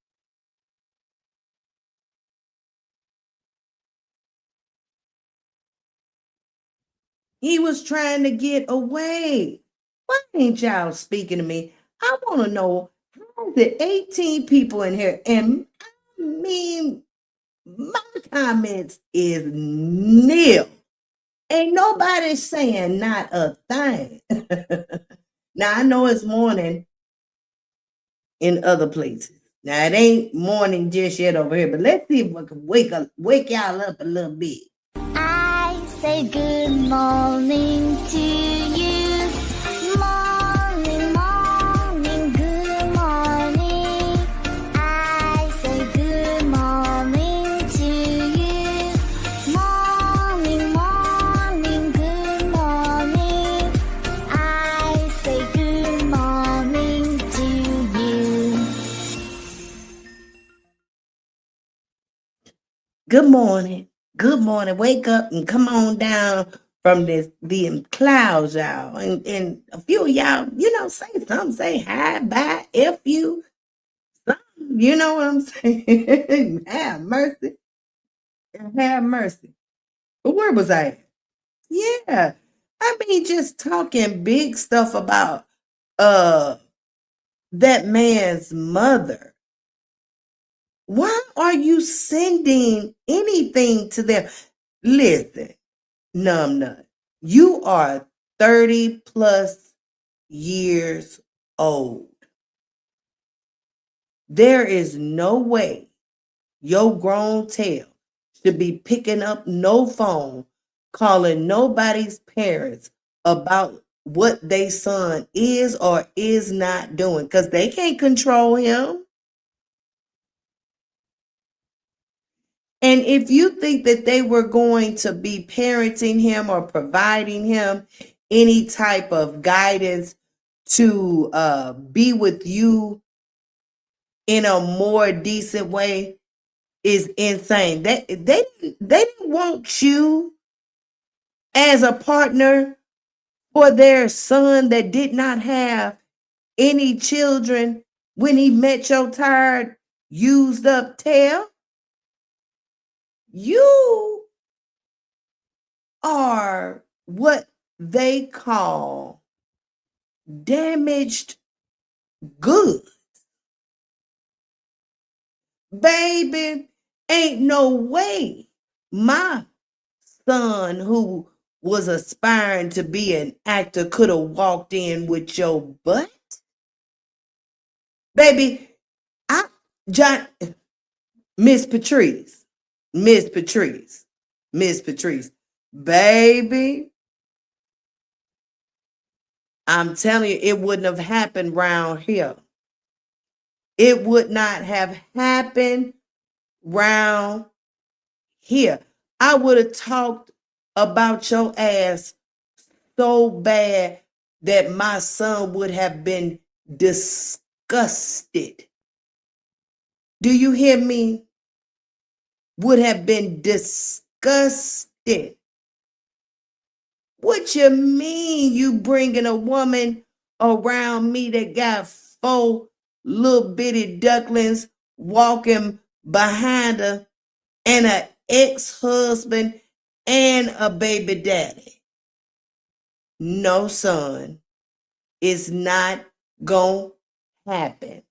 He was trying to get away. Why ain't y'all speaking to me? I want to know, how is it 18 people in here? And I mean, my comments is nil. Ain't nobody saying not a thing. Now, I know it's morning in other places. Now, it ain't morning just yet over here, but let's see if we can wake y'all up a little bit. I say good morning to you. Morning, morning, good morning. I say good morning to you. Morning, morning, good morning. I say good morning to you. Good morning. Good morning. Wake up and come on down from the clouds, y'all. And a few of y'all, say something. Say hi, bye, F you. Something, you know what I'm saying? Have mercy. Have mercy. But where was I? Yeah. I mean, just talking big stuff about that man's mother. Why are you sending anything to them? Listen, Numbnut, you are 30 plus years old. There is no way your grown tail should be picking up no phone, calling nobody's parents about what they son is or is not doing, because they can't control him. And if you think that they were going to be parenting him or providing him any type of guidance to be with you in a more decent way, is insane. They didn't want you as a partner for their son that did not have any children when he met your tired, used up tail. You are what they call damaged goods. Baby, ain't no way my son, who was aspiring to be an actor, could have walked in with your butt. Baby, Miss Patrice, baby, I'm telling you, it wouldn't have happened round here. It would not have happened round here. I would have talked about your ass so bad that my son would have been disgusted. Do you hear me? Would have been disgusted. What you mean you bringing a woman around me that got 4 little bitty ducklings walking behind her and an ex-husband and a baby daddy? No, son, it's not gonna happen.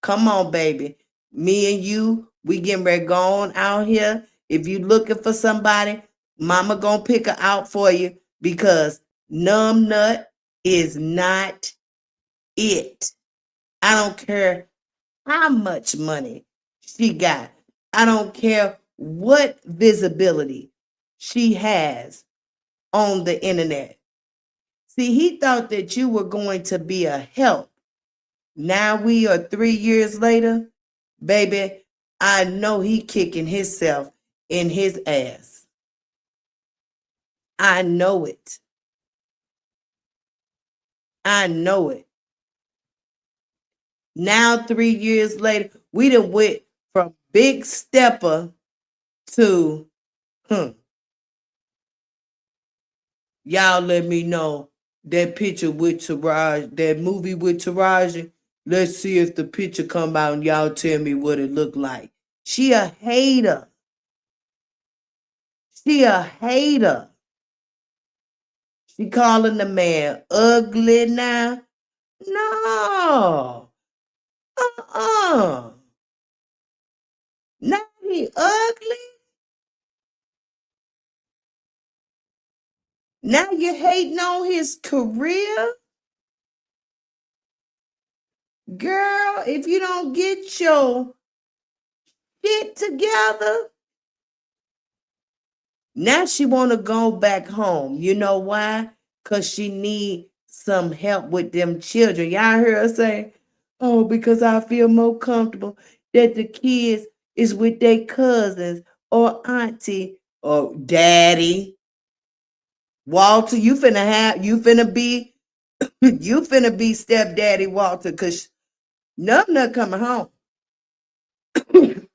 Come on, baby. Me and you, we getting ready to go on out here. If you looking for somebody, mama gonna pick her out for you, because numb nut is not it. I don't care how much money she got. I don't care what visibility she has on the internet. See, he thought that you were going to be a help. Now we are 3 years later, baby, I know he kicking himself in his ass. I know it. I know it. Now 3 years later, we done went from big stepper to, y'all let me know that picture with Taraji, that movie with Taraji. Let's see if the picture come out and y'all tell me what it looked like. She a hater. She a hater. She calling the man ugly now. No. Not he ugly. Now you hating on his career? Girl, if you don't get your shit together, now she want to go back home. You know why? Because she need some help with them children. Y'all hear her say, oh, because I feel more comfortable that the kids is with their cousins or auntie or daddy. Walter, you finna be stepdaddy Walter, because nothing not coming home.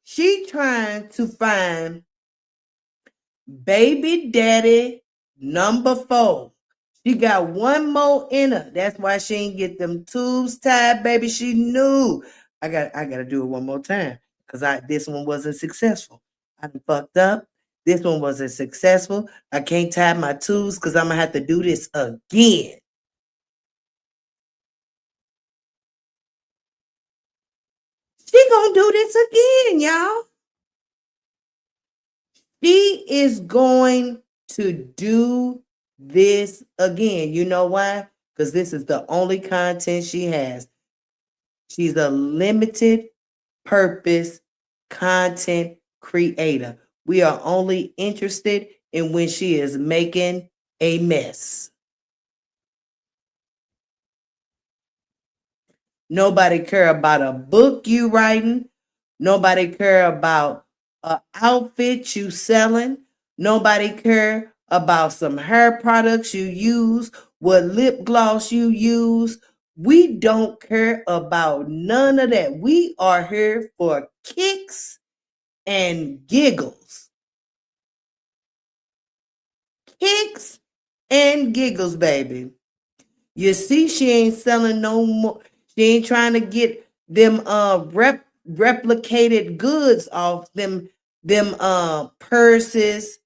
She trying to find baby daddy number 4. She got one more in her. That's why she ain't get them tubes tied, baby. She knew. I gotta do it one more time, because this one wasn't successful. I done fucked up. This one wasn't successful. I can't tie my tubes because I'm gonna have to do this again. She gonna do this again, y'all. She is going to do this again. You know why? Because this is the only content she has. She's a limited purpose content creator. We are only interested in when she is making a mess. Nobody care about a book you writing. Nobody care about an outfit you selling. Nobody care about some hair products you use, what lip gloss you use. We don't care about none of that. We are here for kicks and giggles. Kicks and giggles, baby. You see, she ain't selling no more. She ain't trying to get them replicated goods off them purses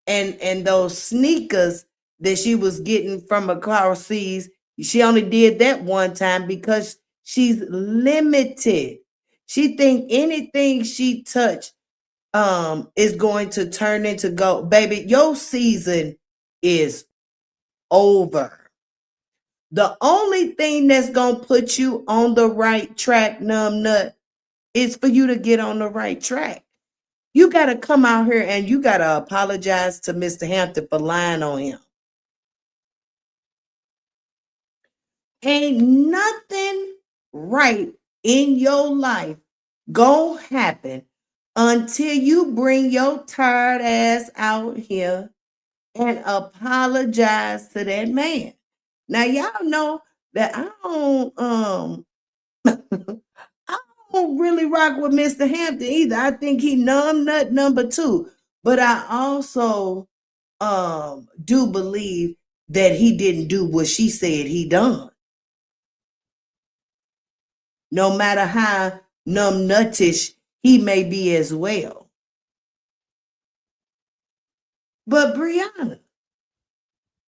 and those sneakers that she was getting from across seas. She only did that one time because she's limited. She think anything she touch is going to turn into gold. Baby, your season is over. The only thing that's going to put you on the right track, numb nut, is for you to get on the right track. You got to come out here and you got to apologize to Mr. Hampton for lying on him. Ain't nothing right in your life gonna happen until you bring your tired ass out here and apologize to that man. Now y'all know that I don't really rock with Mr. Hampton either. I think he numb nut number 2. But I also do believe that he didn't do what she said he done. No matter how numb nuttish he may be as well. But Briana,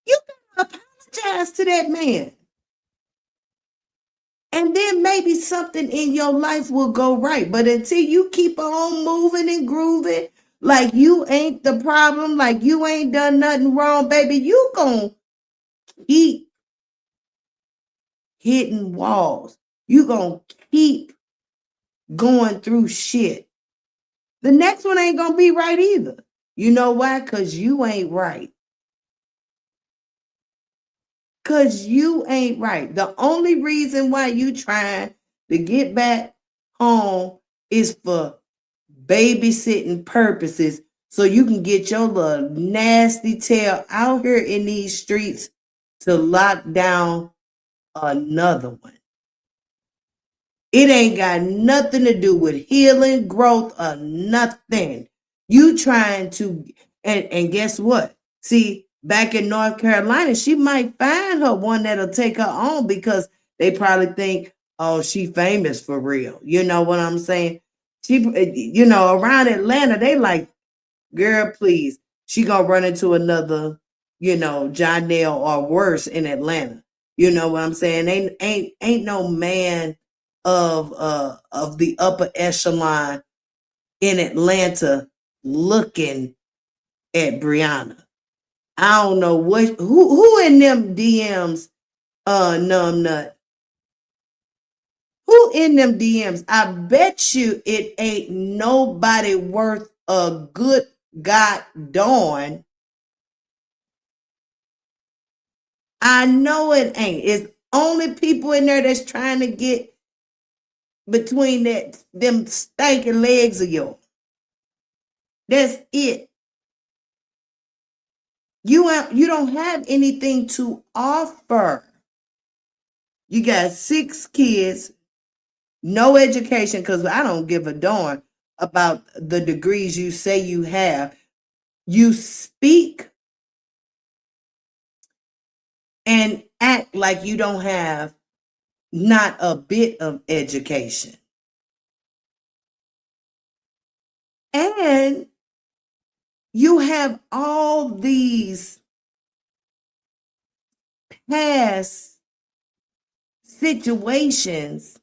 you gotta apologize to that man. And then maybe something in your life will go right. But until you keep on moving and grooving, like you ain't the problem, like you ain't done nothing wrong, baby, you gonna keep hitting walls. You gonna keep going through shit. The next one ain't gonna be right either. You know why? Because you ain't right. Because you ain't right. The only reason why you trying to get back home is for babysitting purposes so you can get your little nasty tail out here in these streets to lock down another one. It ain't got nothing to do with healing, growth, or nothing. You trying to, and guess what? See, back in North Carolina, she might find her one that'll take her on because they probably think, oh, she famous for real. You know what I'm saying? She, around Atlanta, they like, girl, please. She gonna run into another, Janelle or worse in Atlanta. You know what I'm saying? Ain't no man of the upper echelon in Atlanta looking at Briana. I don't know who in them DMs numb nut. Who in them DMs? I bet you it ain't nobody worth a good god darn. I know it ain't. It's only people in there that's trying to get between them stinking legs of yours. That's it. You don't have anything to offer. You got 6 kids, no education, because I don't give a darn about the degrees you say you have. You speak and act like you don't have not a bit of education. And you have all these past situations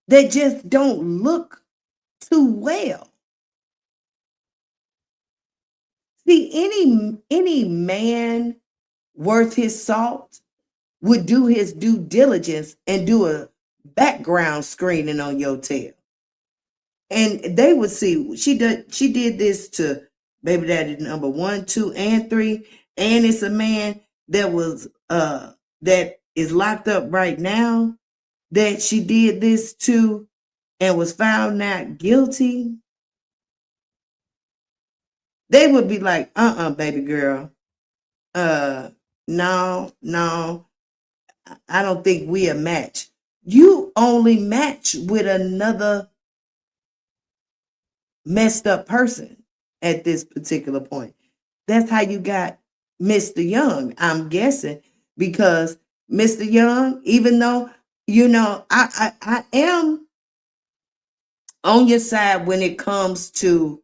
that just don't look too well. See, any man worth his salt would do his due diligence and do a background screening on your tail. And they would see she did this to baby daddy number 1, 2, and 3. And it's a man that was that is locked up right now that she did this to and was found not guilty, they would be like, baby girl. No, I don't think we a match. You only match with another messed up person at this particular point. That's how you got Mr. Young, I'm guessing, because Mr. Young, even though, I am on your side when it comes to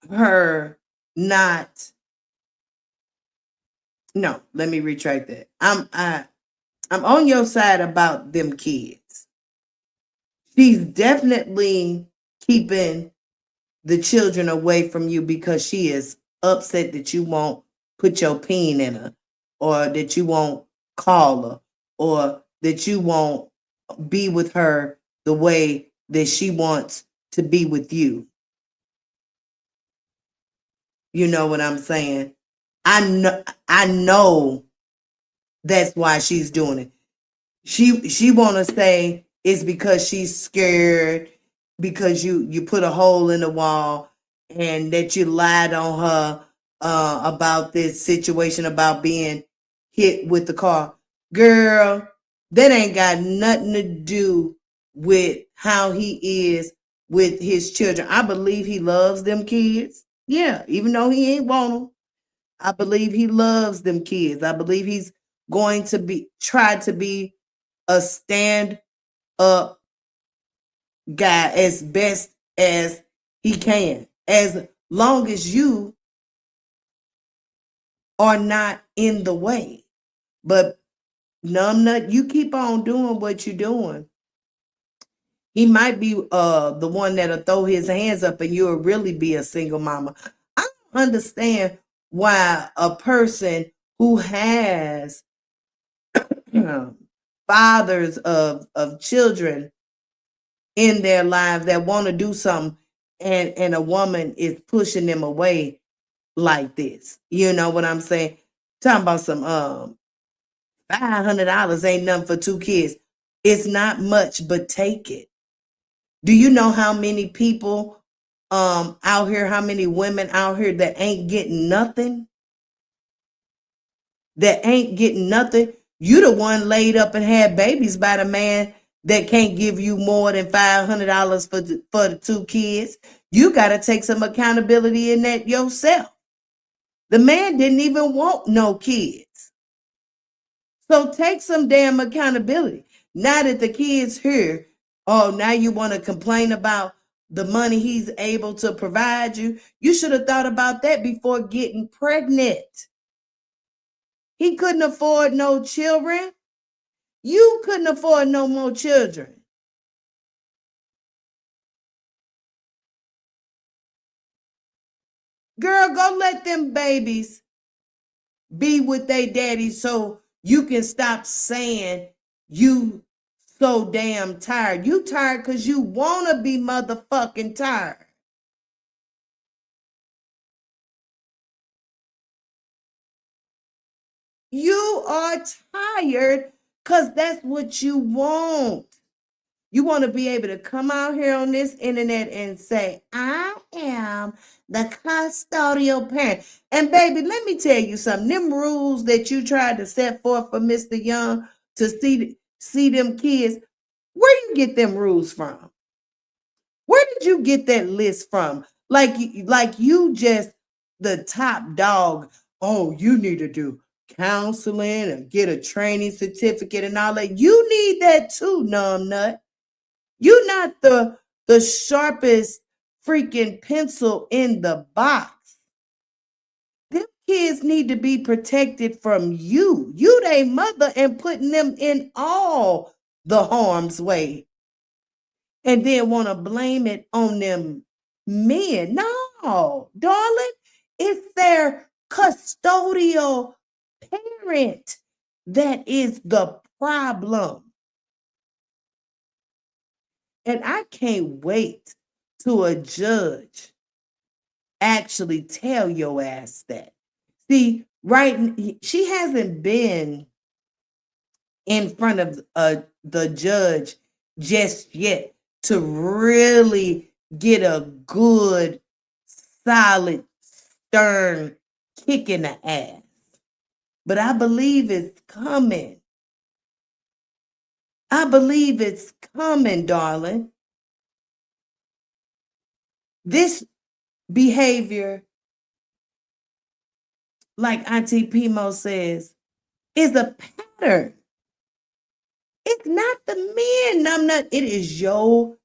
her not, no, let me retract that. I'm on your side about them kids. She's definitely keeping the children away from you because she is upset that you won't put your pin in her, or that you won't call her, or that you won't be with her the way that she wants to be with you. You know what I'm saying? I know that's why she's doing it. She want to say it's because she's scared, because you put a hole in the wall, and that you lied on her about this situation about being hit with the car. Girl, that ain't got nothing to do with how he is with his children. I believe he loves them kids. Yeah, even though he ain't want them. I believe he loves them kids. I believe he's going to try to be a stand up guy as best as he can, as long as you are not in the way. But numbnut, you keep on doing what you're doing. He might be the one that'll throw his hands up and you'll really be a single mama. I don't understand why a person who has fathers of children in their lives that want to do something, and a woman is pushing them away like this. You know what I'm saying? Talking about some $500 ain't nothing for two kids. It's not much, but take it. Do you know how many people out here, how many women out here that ain't getting nothing? That ain't getting nothing. You the one laid up and had babies by the man that can't give you more than $500 for the two kids. You got to take some accountability in that yourself. The man didn't even want no kids. So take some damn accountability. Now that the kids here, oh, now you want to complain about the money he's able to provide you. You should have thought about that before getting pregnant. He couldn't afford no children. You couldn't afford no more children. Girl, go let them babies be with their daddy so you can stop saying you so damn tired. You tired because you want to be motherfucking tired. You are tired because that's what you want. You want to be able to come out here on this internet and say, I am the custodial parent. And baby, let me tell you something. Them rules that you tried to set forth for Mr. Young to see them kids, where you get them rules from? Where did you get that list from? Like you just the top dog. Oh, you need to do counseling and get a training certificate and all that. You need that too, numbnut. You're not the sharpest freaking pencil in the box. Them kids need to be protected from you. You they mother, and putting them in all the harm's way. And then want to blame it on them men. No, darling, it's their custodial parent that is the problem. And I can't wait till a judge actually tell your ass that. See, right, she hasn't been in front of the judge just yet to really get a good, solid, stern kick in the ass. But I believe it's coming. I believe it's coming, darling. This behavior, like Auntie Pimo says, is a pattern. It's not the men. I'm not. It is your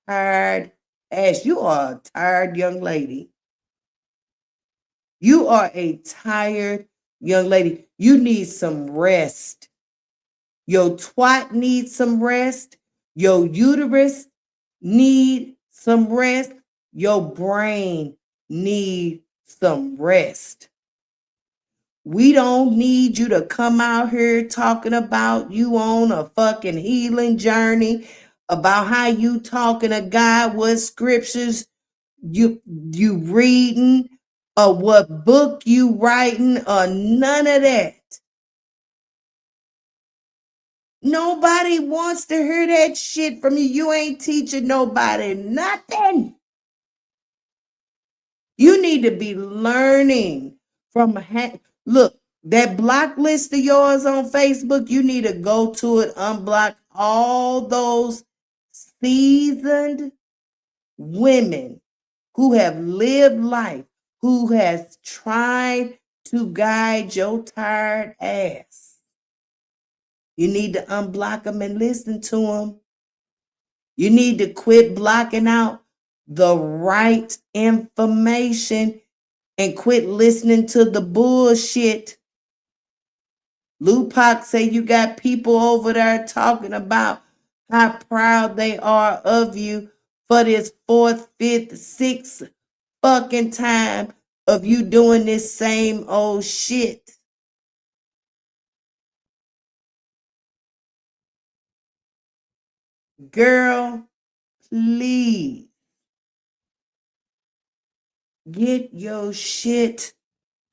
tired ass. You are a tired young lady. You are a tired young lady. You need some rest. Your twat needs some rest. Your uterus need some rest. Your brain need some rest. We don't need you to come out here talking about you on a fucking healing journey, about how you talking to God, what scriptures you reading, or what book you writing, or none of that. Nobody wants to hear that shit from you. You ain't teaching nobody nothing. You need to be learning from look, that block list of yours on Facebook, you need to go to it, unblock all those seasoned women who have lived life, who has tried to guide your tired ass. You need to unblock them and listen to them. You need to quit blocking out the right information and quit listening to the bullshit. Lupac say you got people over there talking about how proud they are of you for this 4th, 5th, 6th fucking time of you doing this same old shit. Girl, please get your shit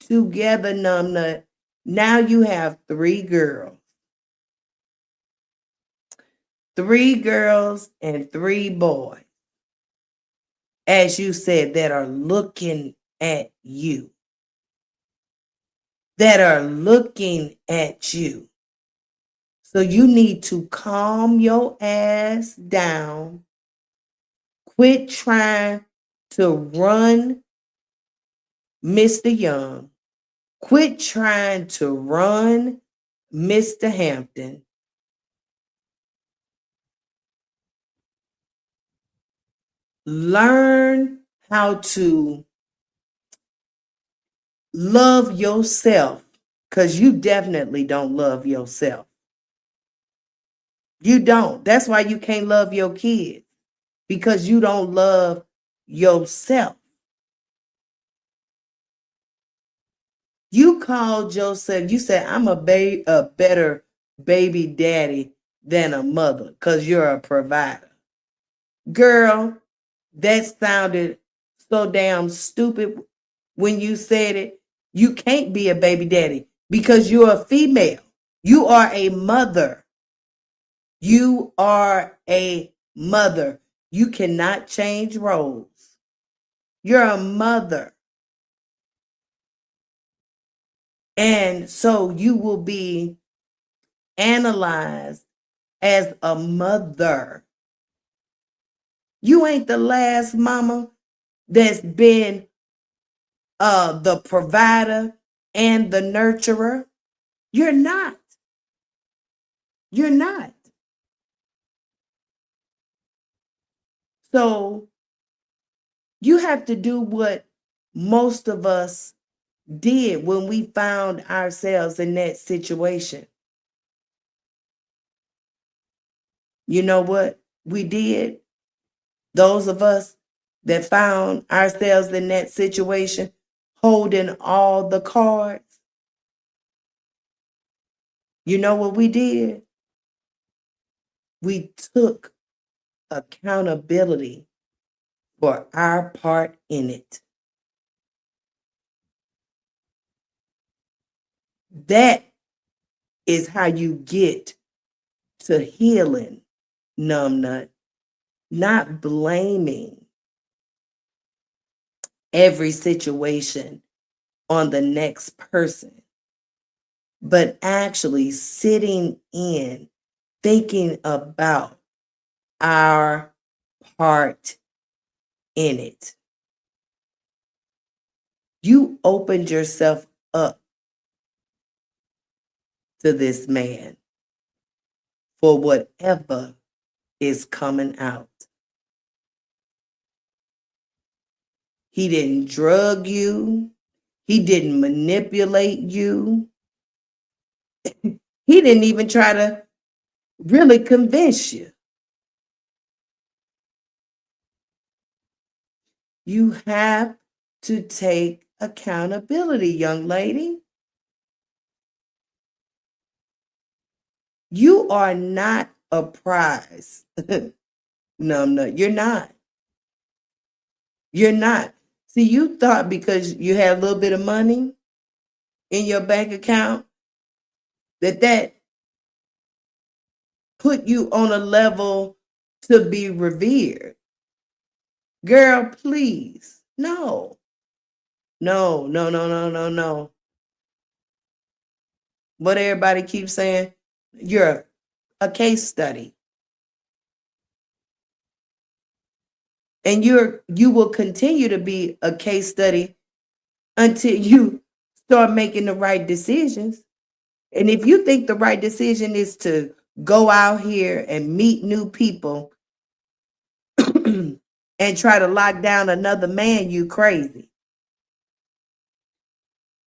together, numbnut. Now you have 3 girls. 3 girls and 3 boys, as you said, that are looking at you. That are looking at you. So you need to calm your ass down. Quit trying to run Mr. Young. Quit trying to run Mr. Hampton. Learn how to love yourself, because you definitely don't love yourself. You don't. That's why you can't love your kids, because you don't love yourself. You called yourself, you said, I'm a better baby daddy than a mother because you're a provider. Girl, that sounded so damn stupid when you said it. You can't be a baby daddy because you're a female. You are a mother. You are a mother. You cannot change roles. You're a mother. And so you will be analyzed as a mother. You ain't the last mama that's been the provider and the nurturer. You're not. You're not. So you have to do what most of us did when we found ourselves in that situation. You know what we did? Those of us that found ourselves in that situation, holding all the cards. You know what we did? We took accountability for our part in it. That is how you get to healing, numbnut, not blaming every situation on the next person, but actually sitting in, thinking about our part in it. You opened yourself up to this man for whatever is coming out. He didn't drug you. He didn't manipulate you. He didn't even try to really convince you. You have to take accountability, young lady. You are not a prize. No, you're not. You're not. See, you thought because you had a little bit of money in your bank account that put you on a level to be revered. Girl, please. No. No, no, no, no, no, no. What everybody keeps saying, you're a case study. And you will continue to be a case study until you start making the right decisions. And if you think the right decision is to go out here and meet new people and try to lock down another man, you crazy.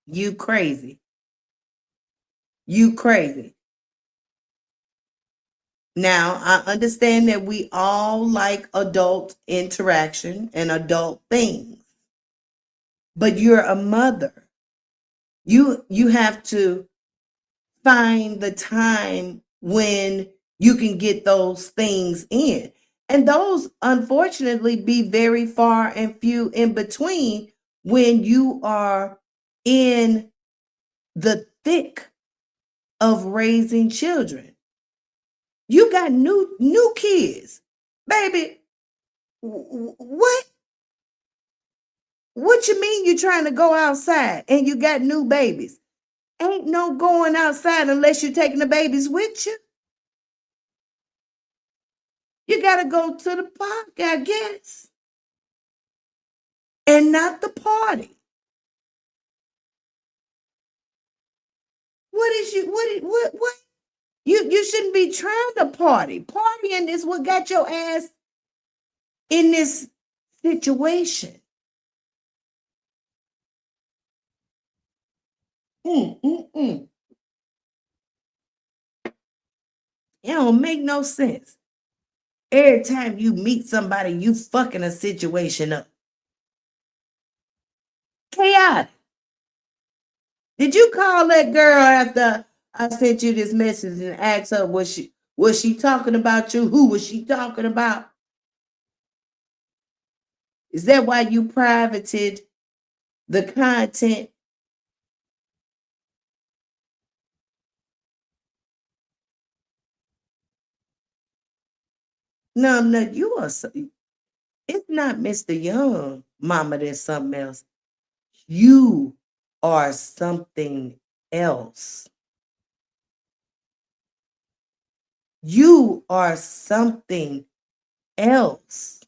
You crazy. You crazy. Now, I understand that we all like adult interaction and adult things, but you're a mother. You have to find the time when you can get those things in. And those, unfortunately, be very far and few in between when you are in the thick of raising children. You got new kids. Baby, what? What you mean you trying to go outside and you got new babies? Ain't no going outside unless you're taking the babies with you. You got to go to the park, I guess. And not the party. What is you, what? You shouldn't be trying to party. Partying is what got your ass in this situation. It don't make no sense. Every time you meet somebody, you fucking a situation up. Chaotic. Did you call that girl after I sent you this message and asked her was she talking about you? Who was she talking about? Is that why you privated the content? No, you are. It's not Mr. Young, Mama. There's something else. You are something else. You are something else.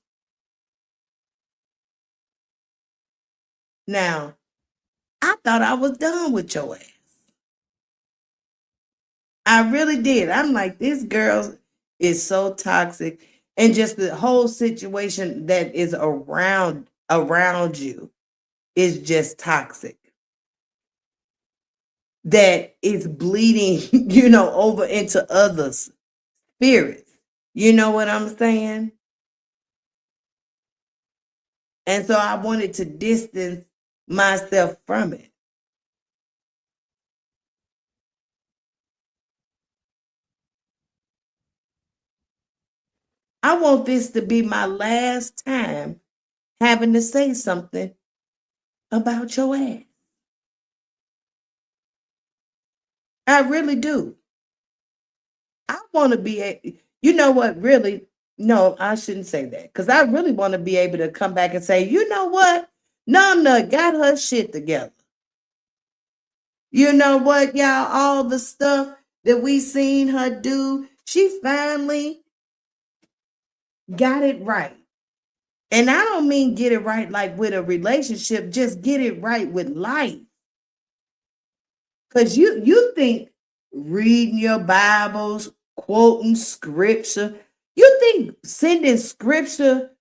Now, I thought I was done with your ass. I really did. I'm like, this girl is so toxic. And just the whole situation that is around you is just toxic. That is bleeding, over into others' spirits. You know what I'm saying? And so I wanted to distance myself from it. I want this to be my last time having to say something about your ass. I really do. I want to be you know what, really, no, I shouldn't say that because I really want to be able to come back and say, you know what, Num got her shit together. You know what, y'all, all the stuff that we seen her do, she finally got it right. And I don't mean get it right like with a relationship, just get it right with life. Because you think reading your Bibles, quoting scripture, you think sending scripture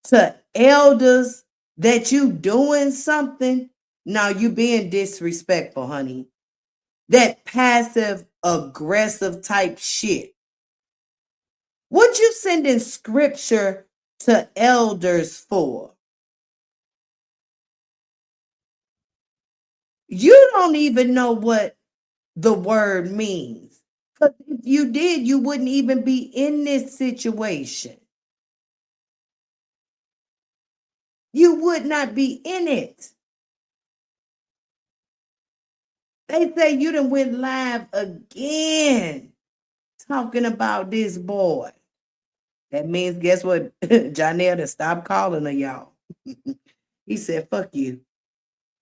to elders that you doing something? No, you being disrespectful, honey. That passive aggressive type shit. What you sending scripture to elders for? You don't even know what the word means. Because if you did, you wouldn't even be in this situation. You would not be in it. They say you done went live again talking about this boy. That means, guess what? Janelle to stop calling her, y'all. He said, fuck you.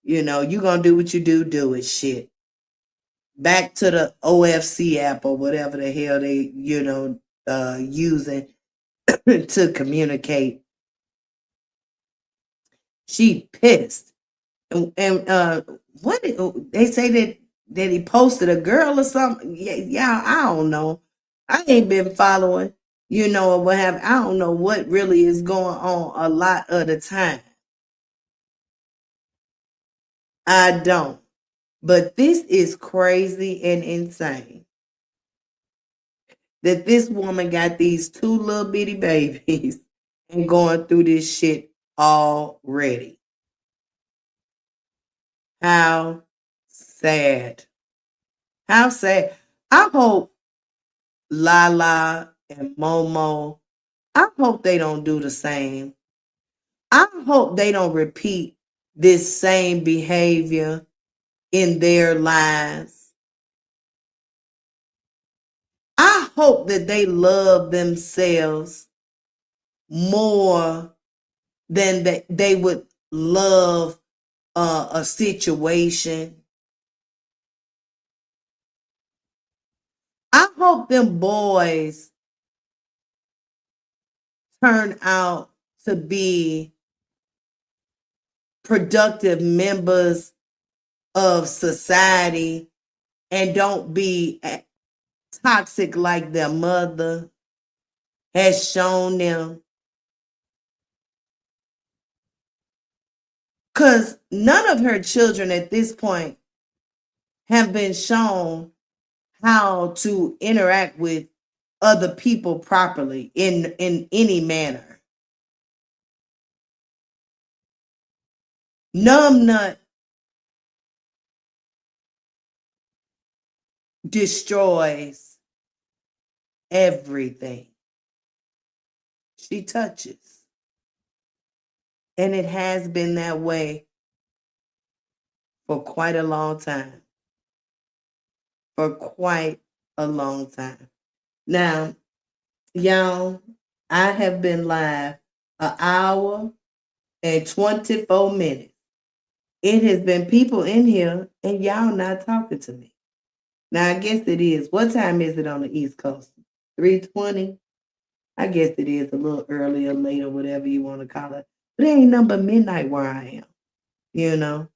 You know, you gonna do what you do it, shit. Back to the OFC app or whatever the hell they, using to communicate. She pissed. And what they say that he posted a girl or something. Yeah, I don't know. I ain't been following, or what have I don't know what really is going on a lot of the time. I don't. But this is crazy and insane that this woman got these two little bitty babies and going through this shit already. How sad. How sad. I hope Lala and Momo, I hope they don't do the same. I hope they don't repeat this same behavior in their lives. I hope that they love themselves more than that they would love a situation. I hope them boys turn out to be productive members of society and don't be toxic like their mother has shown them. Because none of her children at this point have been shown how to interact with other people properly in any manner. Numbnut destroys everything she touches. And it has been that way for quite a long time. For quite a long time. Now, y'all, I have been live an hour and 24 minutes. It has been people in here and y'all not talking to me. Now, I guess it is. What time is it on the East Coast? 3:20? I guess it is a little earlier, later, whatever you want to call it. But it ain't number midnight where I am,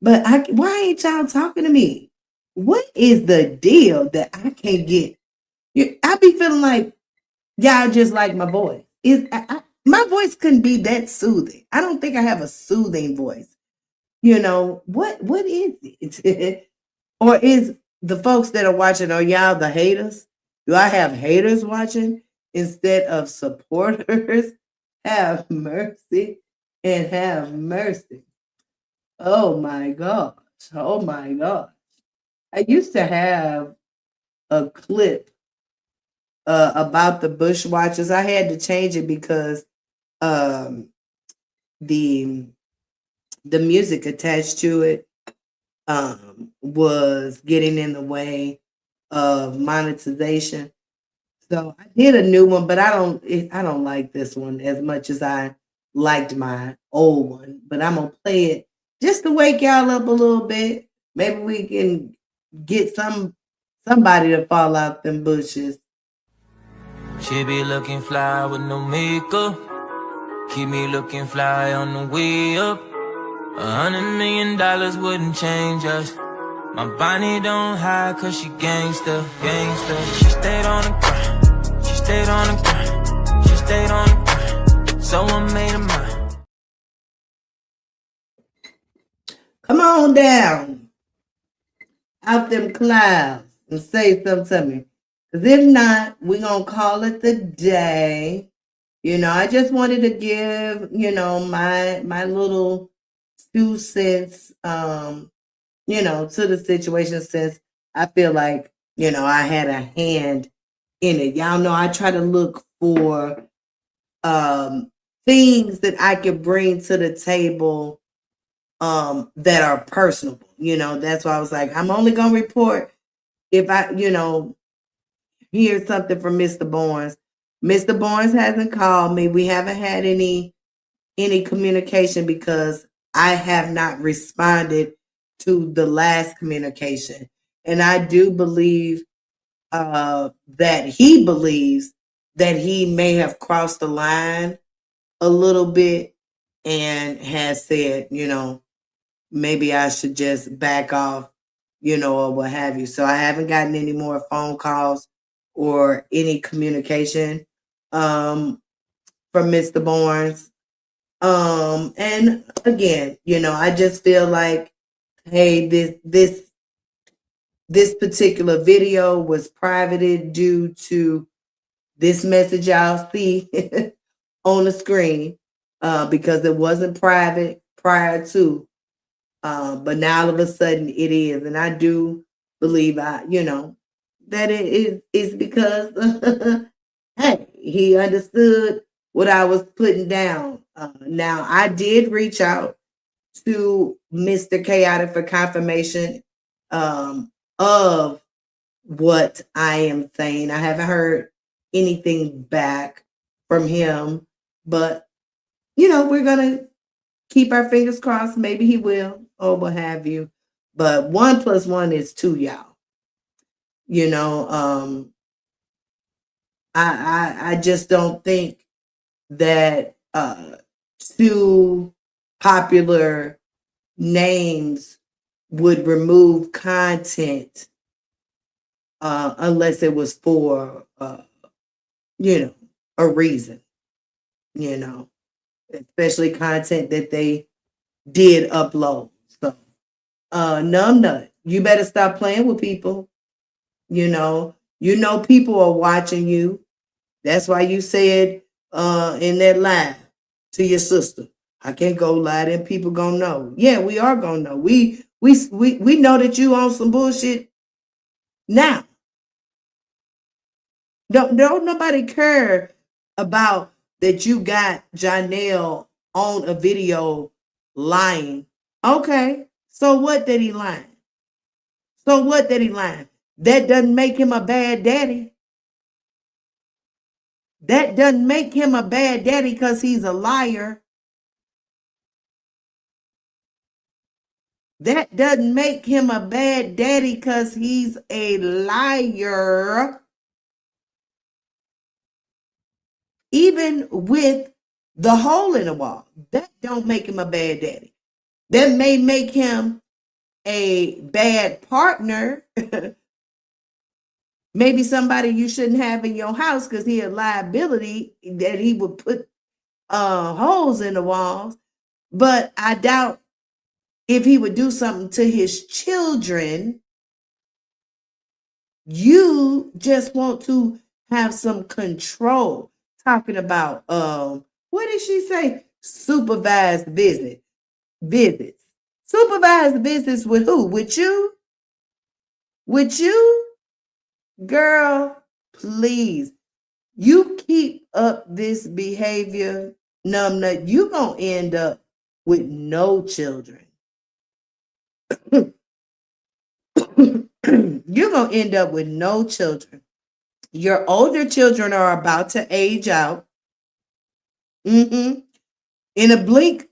But why ain't y'all talking to me? What is the deal that I can't get? I be feeling like y'all just like my voice. My voice couldn't be that soothing. I don't think I have a soothing voice. What is it? Or is the folks that are watching, are y'all the haters? Do I have haters watching instead of supporters? Have mercy and have mercy. Oh my gosh. Oh my gosh. I used to have a clip about the Bushwatchers. I had to change it because the music attached to it was getting in the way of monetization. So I did a new one, but I don't like this one as much as I liked my old one. But I'm gonna play it just to wake y'all up a little bit. Maybe we can get somebody to fall out them bushes. She be looking fly with no makeup. Keep me looking fly on the way up. $100 million wouldn't change us. My Bonnie don't hide cause she gangsta, gangsta. She stayed on the grind. She stayed on the grind. She stayed on the grind. So I made a mind. Come on down out them clouds and say something to me. Because if not, we're going to call it the day. I just wanted to give, my little 2 cents, to the situation, since I feel like, I had a hand in it. Y'all know I try to look for things that I could bring to the table that are personable. That's why I was like, I'm only going to report if I, hear something from Mr. Barnes. Mr. Barnes hasn't called me. We haven't had any communication because I have not responded to the last communication. And I do believe that he believes that he may have crossed the line a little bit and has said, maybe I should just back off, or what have you. So I haven't gotten any more phone calls or any communication from Mr. Barnes. And again, I just feel like, hey, this particular video was privated due to this message y'all see on the screen, because it wasn't private prior to, but now all of a sudden it is. And I do believe that it is because hey, he understood what I was putting down. Now I did reach out to Mr. Chaotic for confirmation of what I am saying. I haven't heard anything back from him, but we're gonna keep our fingers crossed. Maybe he will, or what have you. But 1 + 1 is 2, y'all. I just don't think that 2 popular names would remove content unless it was for a reason, especially content that they did upload. So Numbnut, you better stop playing with people. People are watching you. That's why you said in that live to your sister, I can't go lie, then people gonna know. Yeah, we are gonna know. We know that you on some bullshit now. Don't nobody care about that you got Janelle on a video lying. Okay, so what that he lying? So what that he lying? That doesn't make him a bad daddy. That doesn't make him a bad daddy because he's a liar. That doesn't make him a bad daddy because he's a liar. Even with the hole in the wall, that don't make him a bad daddy. That may make him a bad partner. Maybe somebody you shouldn't have in your house because he a liability that he would put holes in the walls. But I doubt if he would do something to his children. You just want to have some control. Talking about what did she say? Supervised visits. Supervised visits with who? With you? With you? Girl, please. You keep up this behavior, Numbnut, you gonna end up with no children. you're going to end up with no children. Your older children are about to age out. In a blink,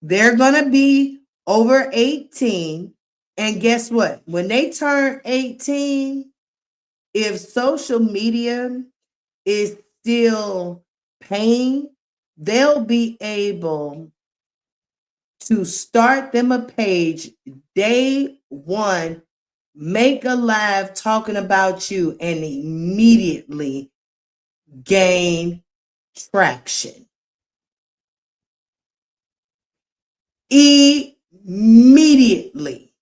they're going to be over 18. And guess what? When they turn 18, if social media is still paying, they'll be able to start them a page day one, make a live talking about you, and immediately gain traction. Immediately.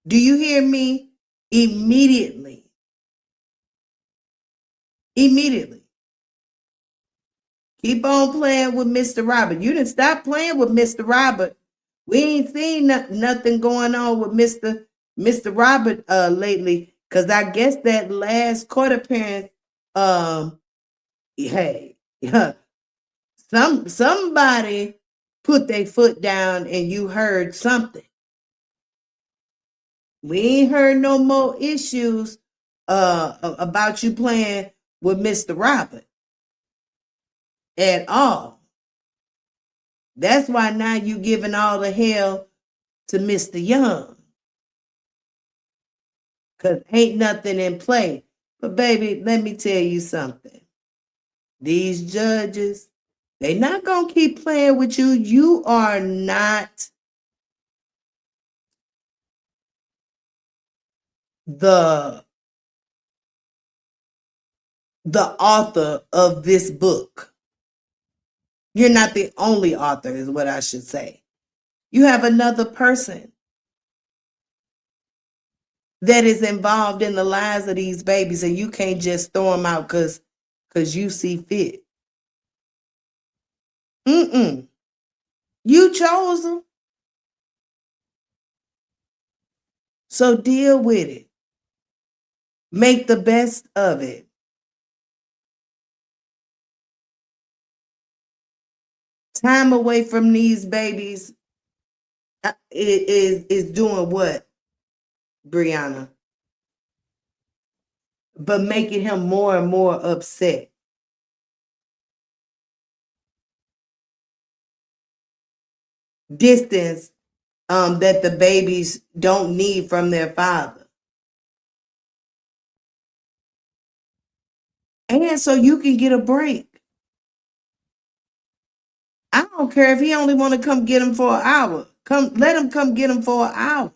Do you hear me? Immediately. Immediately. Keep on playing with Mr. Robert. You didn't stop playing with Mr. Robert. We ain't seen nothing going on with Mr. Robert lately, because I guess that last court appearance, hey, somebody put their foot down and you heard something. We ain't heard no more issues about you playing with Mr. Robert at all. That's why now you giving all the hell to Mr. Young, because ain't nothing in play. But baby, let me tell you something. These judges, they not going to keep playing with you. You are not the author of this book. You're not the only author, is what I should say. You have another person that is involved in the lives of these babies, and you can't just throw them out because you see fit. You chose them. So deal with it. Make the best of it. Time away from these babies is doing what, Briana? But making him more and more upset. Distance that the babies don't need from their father. And so you can get a break. I don't care if he only want to come get him for an hour. Let him come get him for an hour.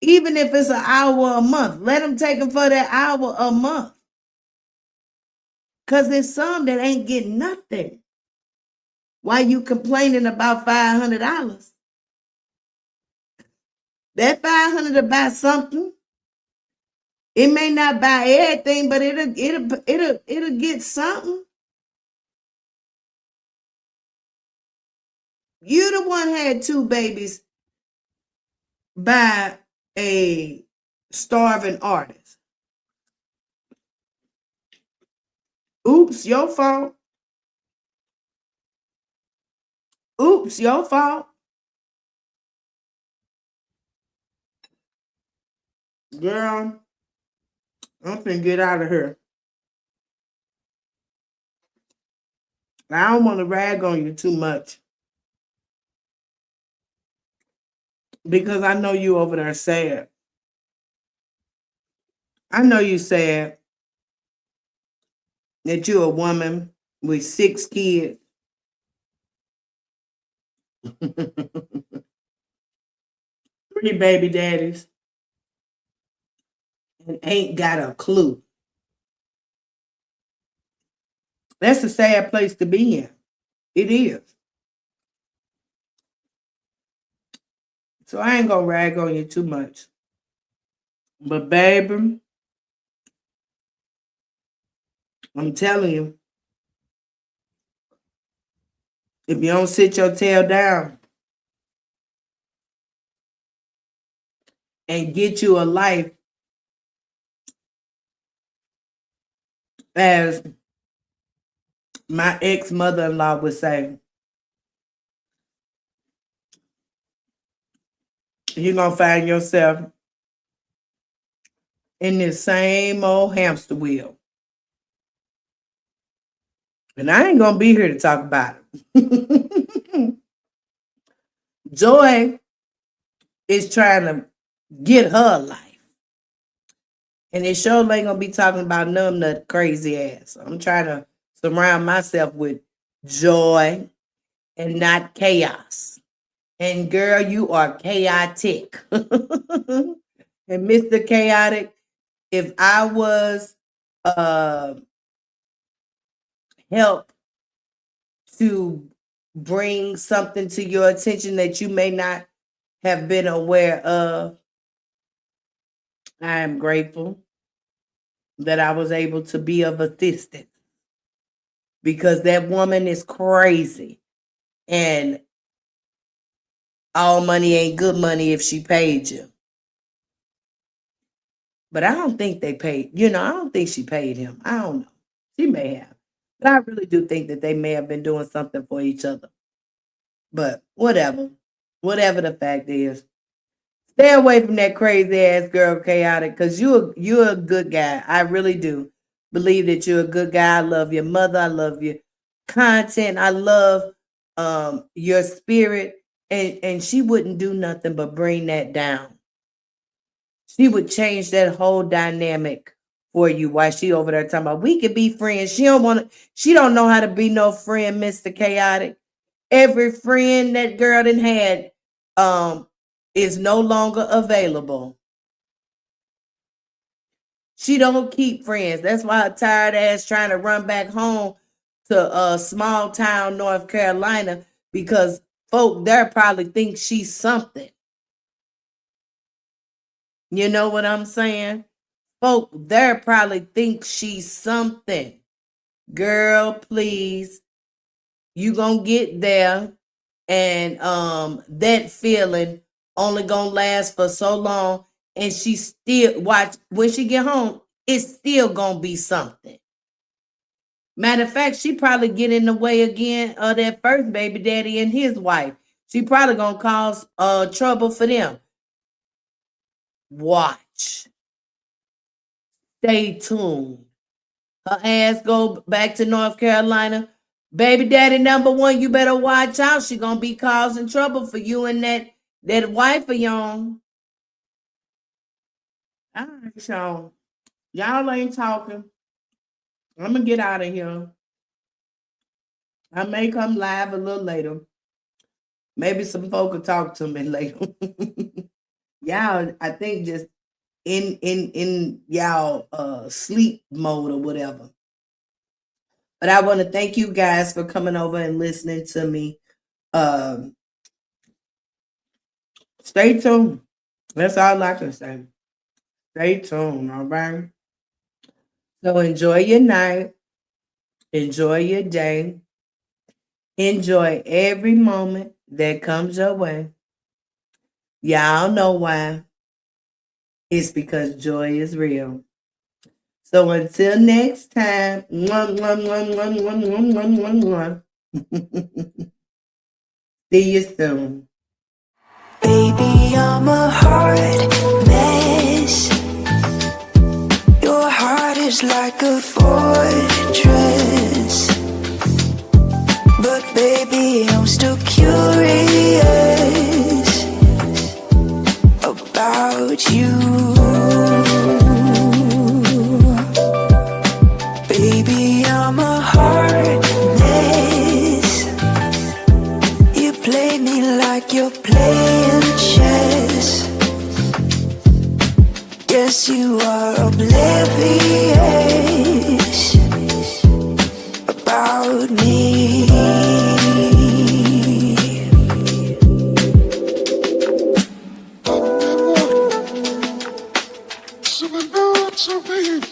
Even if it's an hour a month, let him take him for that hour a month. Because there's some that ain't getting nothing. Why you complaining about $500? That $500 to buy something. It may not buy everything, but it'll get something. You the one had 2 babies by a starving artist. Oops, your fault. Oops, your fault. Girl, I'm finna get out of here. I don't want to rag on you too much, because I know you over there sad. I know you sad that you're a woman with 6 kids. 3 baby daddies, and ain't got a clue. That's a sad place to be in. It is. So I ain't gonna rag on you too much. But baby, I'm telling you, if you don't sit your tail down and get you a life, as my ex-mother-in-law would say, you're gonna find yourself in this same old hamster wheel. And I ain't gonna be here to talk about it. Joy is trying to get her life. And it sure ain't gonna be talking about none of that crazy ass. I'm trying to surround myself with joy and not chaos. And girl, you are chaotic. And Mr. Chaotic, if I was help to bring something to your attention that you may not have been aware of, I am grateful that I was able to be of assistance, because that woman is crazy, and all money ain't good money if she paid you. But I don't think they paid, I don't think she paid him. I don't know. She may have. But I really do think that they may have been doing something for each other. But whatever. Whatever the fact is. Stay away from that crazy ass girl, Chaotic, because you're a good guy. I really do believe that you're a good guy. I love your mother. I love your content. I love your spirit. And she wouldn't do nothing but bring that down. She would change that whole dynamic for you while she over there talking about we could be friends. She don't know how to be no friend, Mr. Chaotic. Every friend that girl done had is no longer available. She don't keep friends. That's why her tired ass trying to run back home to small town North Carolina, because folk there probably think she's something. You know what I'm saying? Folk there probably think she's something. Girl, please. You gonna get there, and that feeling only gonna last for so long, and she still when she get home, it's still gonna be something. Matter of fact, she probably get in the way again of that first baby daddy and his wife. She probably gonna cause trouble for them. Watch. Stay tuned. Her ass go back to North Carolina. Baby daddy number one, you better watch out. She gonna be causing trouble for you and that wife of yours. All right, y'all ain't talking. I'm gonna get out of here. I may come live a little later. Maybe some folk will talk to me later. Y'all, I think just in y'all sleep mode or whatever. But I want to thank you guys for coming over and listening to me. Stay tuned. That's all I can say. Stay tuned, all right? So enjoy your night. Enjoy your day. Enjoy every moment that comes your way. Y'all know why. It's because joy is real. So until next time, see you soon. Baby, I'm a hard mess. Your heart is like a fortress. But baby, I'm still curious about you. Baby, I'm a hard mess. You play me like you're playing chess. Guess you are oblivious about me. So I know it's so big.